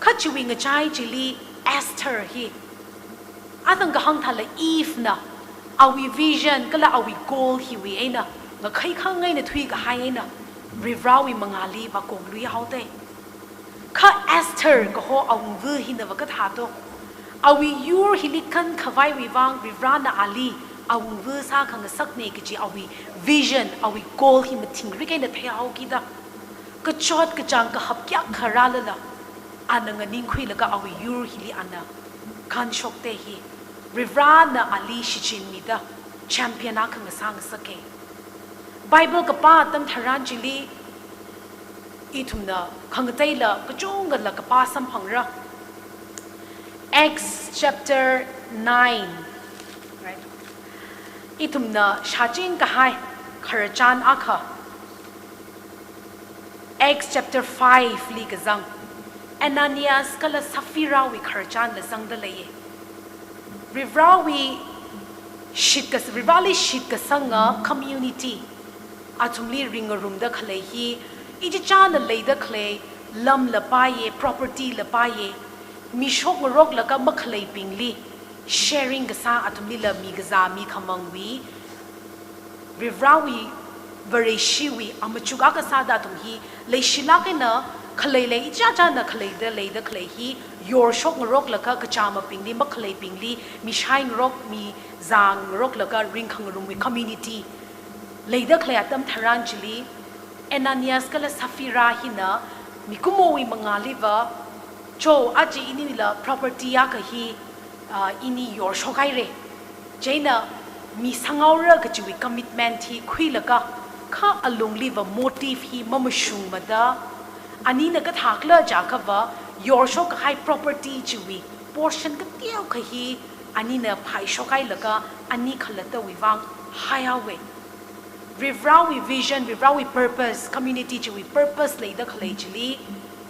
ข้าจะวิ่งใจจิลีเอสเธอร์ฮีอาตังก็หังทะเลอีฟนะเอาวิวิชั่นก็ละเอาวิโกลฮีวีเอนะก็ใครข้างไงเนี่ยทุยก็ให้นะริวราวิมังอาลีบากงลุยเอาเต้ข้าเอสเธอร์ก็หัวเอาวิฮินะว่าก็ท่าโตเอาวิยูร์ฮิลิกันขวายวิวังริวรานะอาลีเอาวิซาขังสักเนี่ยก็จีเอาวิวิชั่นเอาวิโกลฮีมาทิ้งริกไงเนี่ยเที่ยวกี่ดะก็จอดก็จังก็หับยักขราเลยละอันนั้นนิ่งคุยแล้วก็เอาวิยูร์ฮิลิอันนั้นการชกเตฮีริวรานะอาลีชิจินมีดะแชมเปี้ยนนักขังสังสักเกไบเบิลกับป้าตั้มทารันจิลีอีทุมนะขังเตยละก็จงกันละกับป้าสัมพังระ Acts chapter 9 right อีทุมนะชาจินก็ให้ขรจานอาค่ะ Acts chapter 5ลีกจังAnanias ก็ละซัฟฟิราวิขรจานละจังเดลัยริวราวิชิดกับริวาลิชิดกับสังก์ community อาจุมลีริงรุมเดคเลยฮีอีจิจานละเลยเดคเลยลำละไปเย่ property ละไปเย่มีโชครกละก็มักเลยปิงลี sharing กับซาอาจุมลีละมีกษามีขมังวีริวราวิบริชีวิอามาจุกากษาดาตุมฮีเลยชิลากันนะขเลยเลยจ้าจ้านะขเลยเดเลยเดขเลยฮียอร์ชกรกละก็กระจามาปิงลีมักขเลยปิงลีมีชายรกมีจางรกละก็ริงขังรุมวิ community เลยเดขเลยตั้มทารันจิลีเอนานียสก็ละซัฟฟิราฮินะมีกุโมวิมังอาลีวะโจอาจีอินี่ละ property ยากะฮีอินี่ยอร์ชกไอเร่เจน่ะมีสังเอาเรื่องกจิวิ commitment ที่คุยละก็ข้าอารมณ์ลีวะ motive ฮีมั่มชุงมาดาอันนี้นะก็ถักเลือจากเขาว่ายอร์ชกให้ property จิวิ portion ก็เตี้ยวเขาฮีอันนี้นะพายชกให้ละก็อันนี้เขาละตัววิวัง higher way Vivrawi vision, Vivrawi purpose, community jiwi purpose lay the college li,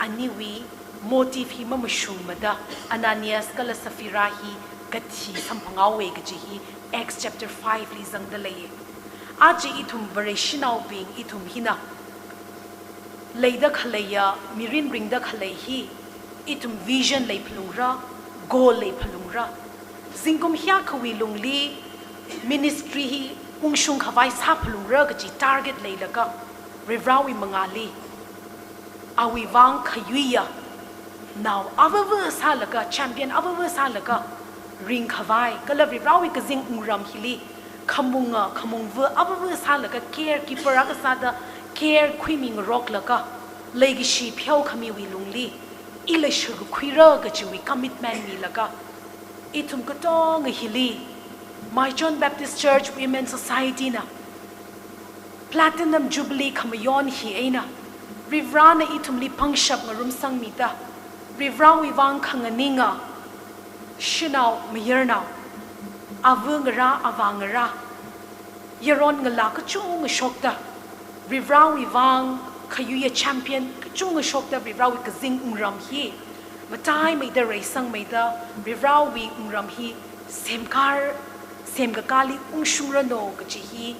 ani wi motive hi mamashung mada, Ananias kala safira hi gati sampangawe gajihi, Acts chapter 5 li zang dalaye. Aji itum vareshinau bing itum hina. Lay the kalaya, mirin ring the kalahi, itum vision lay plungra, goal lay plungra. Zingum hiya kawi lungli, ministry hi, ungshung khawai sa plungra gaji target lay laga rivrawi mangali awi wang khayuya now avawa sa laga champion avawa sa laga ring khawai kala rivrawi kazing ungram hili khamunga khamungwa avawa sa laga carekeeper aka sada care quiming rock laga legi shi phyaw khami wi lungli ile shuru khwira gaji wi commitment mi laga itum ko tong hili Maichon Baptist Church Women's Society na Platinum Jubilee kamayon hi aina Rivra na itumli pangshap ng rumsang mita Rivra wivang kanganinga Shinaw mayernaw Avungara avangara Yaron ngala kachung shokta Rivra wivang kayuya champion kachung shokta Rivra wi kazing ungram hi Matay may da raisang may da Rivra wi ungram hi semkar Sem gakali ungshungrano gajihi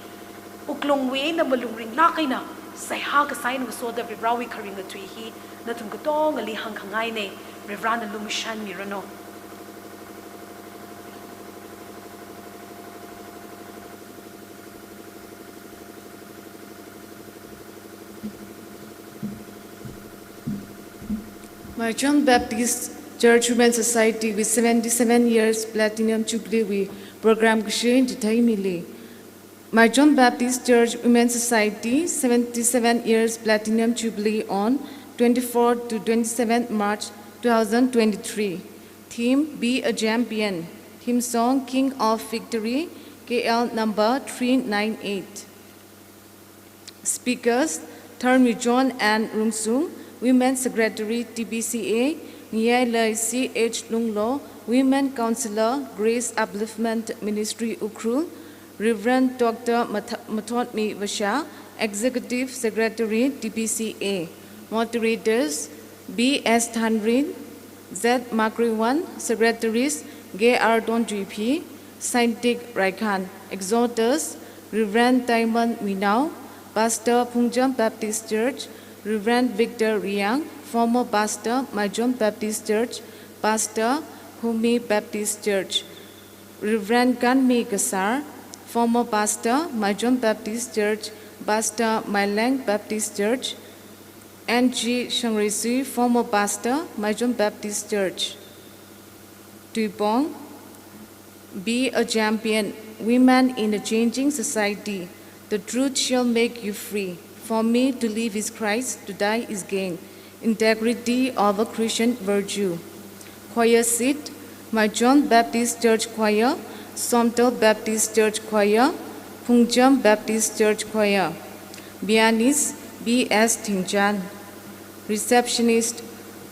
uklongwe na malungring lakay na say ha kasay ng soda vivrawi karinga tuihi na tumgatong ali hangkangay ne vivrana lumishan mirano Maichon Baptist Church Women's Society with 77 years Platinum Jubilee we program kushin jitai mili. Maichon Baptist Church Women's Society 77 years Platinum Jubilee on 24 to 27 March 2023. Theme Be a Champion. Theme song King of Victory KL number 398. Speakers Maichon and Rungsung, Women's Secretary TBCA, Ngiai Lai C.H. Lunglo, Women Counselor, Grace Upliftment Ministry Ukru, Reverend Dr. Matotmi Vasha, Executive Secretary TBCA. Moderators B.S. Thanrin, Z. Makriwan, Secretaries Gay Ardon GP, Saintik Raikhan. Exhorters Reverend Diamond Minau, Pastor Pungjam Baptist Church, Reverend Victor Riang, former pastor, Maichon Baptist Church, Pastor Humi Baptist Church, Reverend Ganmi Gasar, former pastor, Maichon Baptist Church, Pastor Mailang Baptist Church, N.G. Shangrisi, former pastor, Maichon Baptist Church. Tuipong, be a champion, women in a changing society. The truth shall make you free. For me to live is Christ, to die is gain. Integrity of a Christian virtue. Choir seat, Maichon Baptist Church Choir, Somtal Baptist Church Choir, Pungjam Baptist Church Choir. Pianist B.S. Thingchan. Receptionist,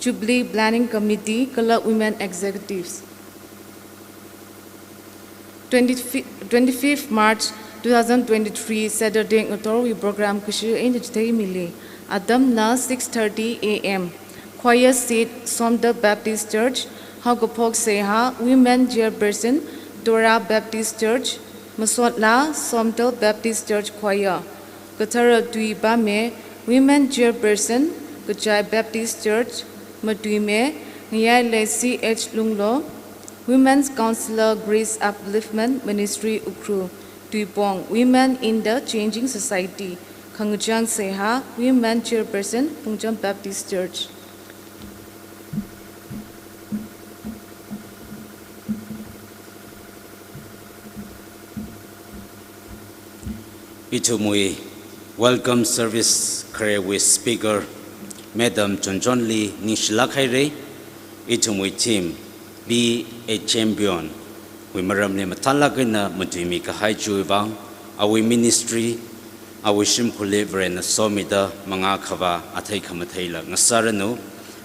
Jubilee Planning Committee, Colored Women Executives. 25th March 2023 Saturday Authority Program Kushu in the Mili. Adam na 6:30 a.m. Choir seat Somda Baptist Church, Hagopok Seha, Women Chairperson, Dora Baptist Church, Masotla, Somdal Baptist Church Choir. Katara Dui Bame, Women Chairperson, Kachai Baptist Church, Matuime, Ngiai Le C.H. Lunglo, Women's Counselor Grace Upliftment Ministry Ukru. Tuipong, Women in the Changing Society. Kangujang Seha, Women Chairperson, Pungjam Baptist Church. Itumui welcome service career with speaker Madam John Lee Nishilakhaire. Itumui team be a champion. We maramne matalagina mutimi kahai chuibang awi ministry awi shimkhule vren somida manga khava athai khamathaila ngasaranu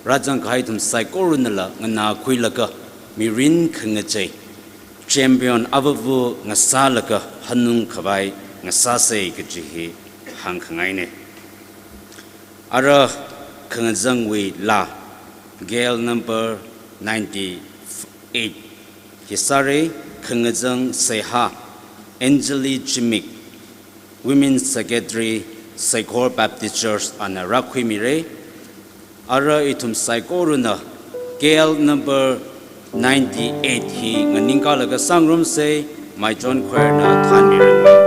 rajang kahai thum saikorunala ngana khuilaga mirin khangachai champion abavu ngasalaka hanung khabai ngasase gjihi hangkhangaine ara khangajang we la gale number 98 Hisare Kangajang Seha Angeli Jimik Women's Secretary Saikor Baptist Church Ana Rakwimire Ara itum Saikoruna Gale number 98 He Nganingalaga Sangrum say Maichon Kwerna Thanmirana.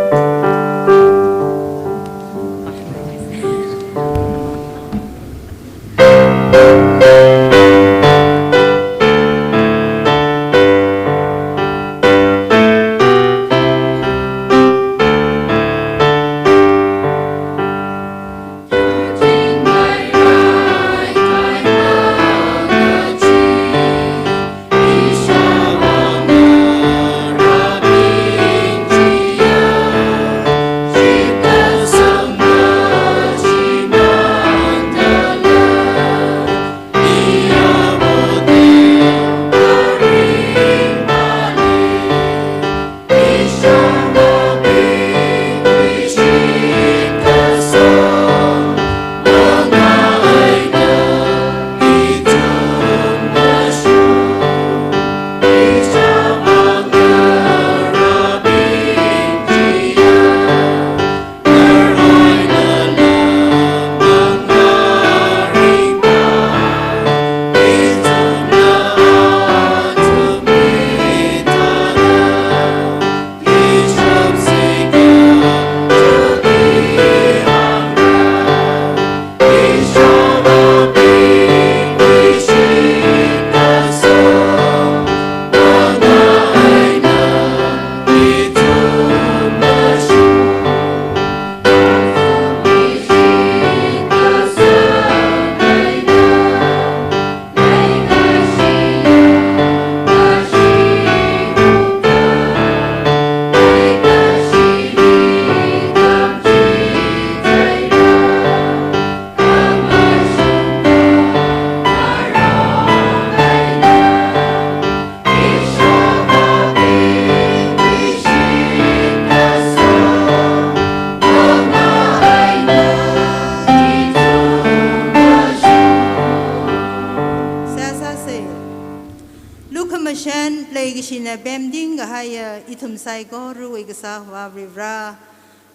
เลยกิชินะเบมดิ้งก็ให้อิทุมไซก็รู้อีกสาวว่าริรา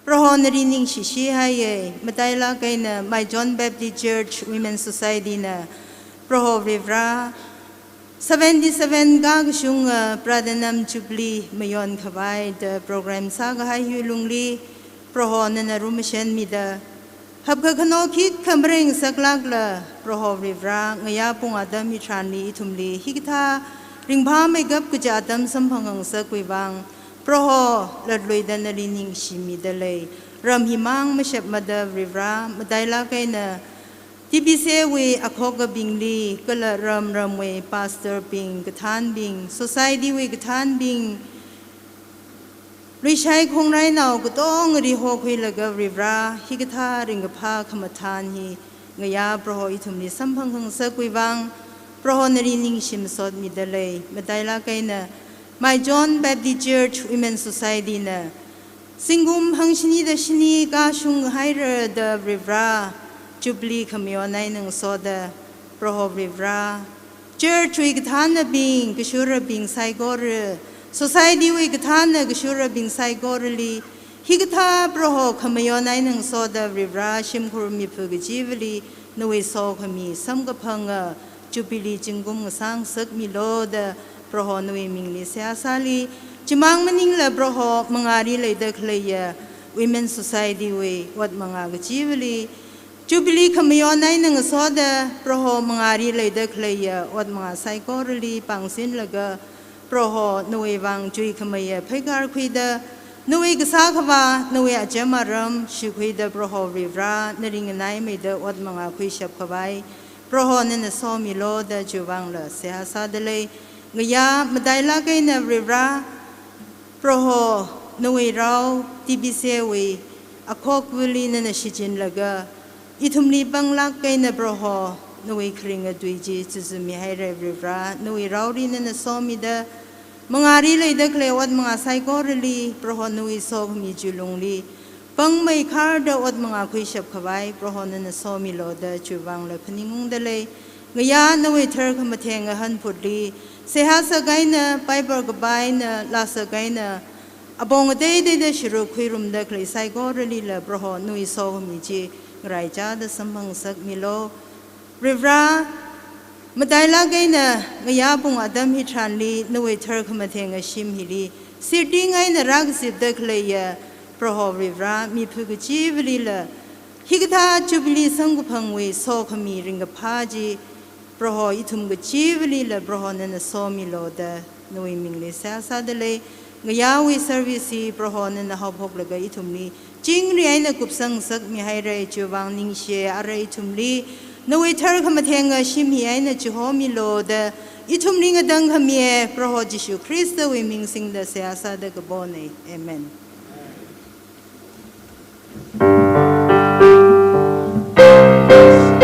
เพราะนรินิงชิชิให้มาได้ละกันนะ Maichon Baptist Church Women's Society นะเพราะริรา77 กชุงประเด็นจุบลีไม่ยอนขบายเดโปรแกรมสากให้ยุลุงลีเพราะนั้นรู้ไม่เช่นมีเดฮับกับขนมคิดคำเร่งสักลักละเพราะริรางยาปงอาดมิทรานีทุมลีฮิกทาริงพาไม่กับกุจอาดมสัมพังสักวิวังเพราะลัดลุยดันลินิงชิมีเดเลยรำหิมังไม่เช็บมาเดริรามาได้ละกันนะที่พิเศษเวอโคกบิงลีก็ละรำเวพาสเตอร์บิงกฐานบิงโซไซตี้เวกฐานบิงริชัยคงไรนาวก็ต้องรีโฮคุยละกับริราฮิกทาริงกับพาขมทานฮีเงียโปรอิทุมนิสัมพังสังสักวิวังโปรนรินิงชิมสดมิเดเลยมาได้ละกันนะ Maichon Baptist Church Women's Society นะสิงกุมหังชนีเดชนีกาชุงไฮเรเดริรา Jubilee ขมิวนัยหนึ่งโซดาโปรริรา Church วิกฐานบิงกชูระบิงไซโกร Society วิกฐานกชูระบิงไซโกรลีฮิกทาโปรขมิวนัยหนึ่งโซดาริราชิมคุรมิพุกจิวลีนวยโซขมีสัมกพังJubilee จึงกุมสังสักมิโลดโปรนวยมิงลิเซียซาลีจิมังมันิงละโปรมังอารีเลยเดคเลยWomen's Society เววัดมังอากจิวลีJubilee ขมิวนัยหนึ่งโซดาโปรมังอารีเลยเดคเลยวัดมังอาไซโกรลีปังสินละกโปรนวยวังจุยขมิยเพกาคุยเดนวยกษาขวานวยอาจามารมชิคุยเดโปรริรานริงนัยไม่เดวัดมังอาคุยฉับขวายโปรนันโซมิโลเดจูวังละเสียซาเดเลยเงียมาได้ละกันนะริราโปรนวยเราที่บิเซวีอโคกวิลีนันชิจินละกอิทุมลีบังลักกันนะโปรนวยคริงดุยจีจุมีให้ริรานวยเราดีนันโซมิเดมังอารีเลยเดคเลวัดมังอาไซโกรลีโปรนวยโซมีจุลงลีปังไม่คาร์ดวัดมังอาคุยฉับขวายโปรนันโซมิโลเดจูวังละพนิงงเดเลยเงียนวยเธอขมาเทงหันพุดลีเสียสกายนะไปบร์กบายนะลาสกายนะอบงเดย์เดชรุคุยรุมเดคเลยไซโกรลีละโปรนวยโซมีจีไรจ้าเดสัมพังสักมิโลริวรามาได้ละกันนะเงียบุงอดัมฮิทรันลีนวยเธอขมาเทงชิมฮิลีสิดิ้งไงนะรักสิบเดคเลยโปรริวรามีพุกจิวลีละฮิกทาจูบิลีสังกุพังเวโซขมีริงกับพาจีโปรอิทุมกจิวลีละโปรนันโซมิโลเดนวยมิงเลเซียซาเดเลยเงียวิเซอร์วิสีโปรนันฮอบฮกละกอิทุมลีจิงเรียนกุบสังสักมีให้เรจูวังนิงเชียอะไรอิทุมลีนวยเธอขมาเทงชิมฮีไอนะจูโฮมิโลเดอิทุมลีงดังขมีโปรจิชูคริสต์วิมิงสิงเดเซียซาเดกบอนเอเมนJesus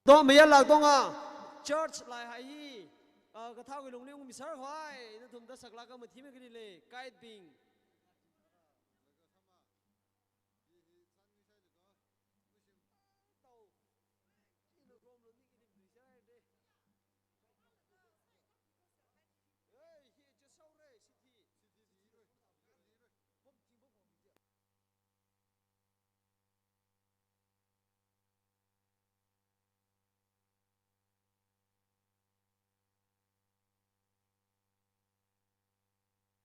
多没有劳动啊 ，church 来还伊，个他会弄的我们社会，那他们的sakla个么提没给你嘞，改变。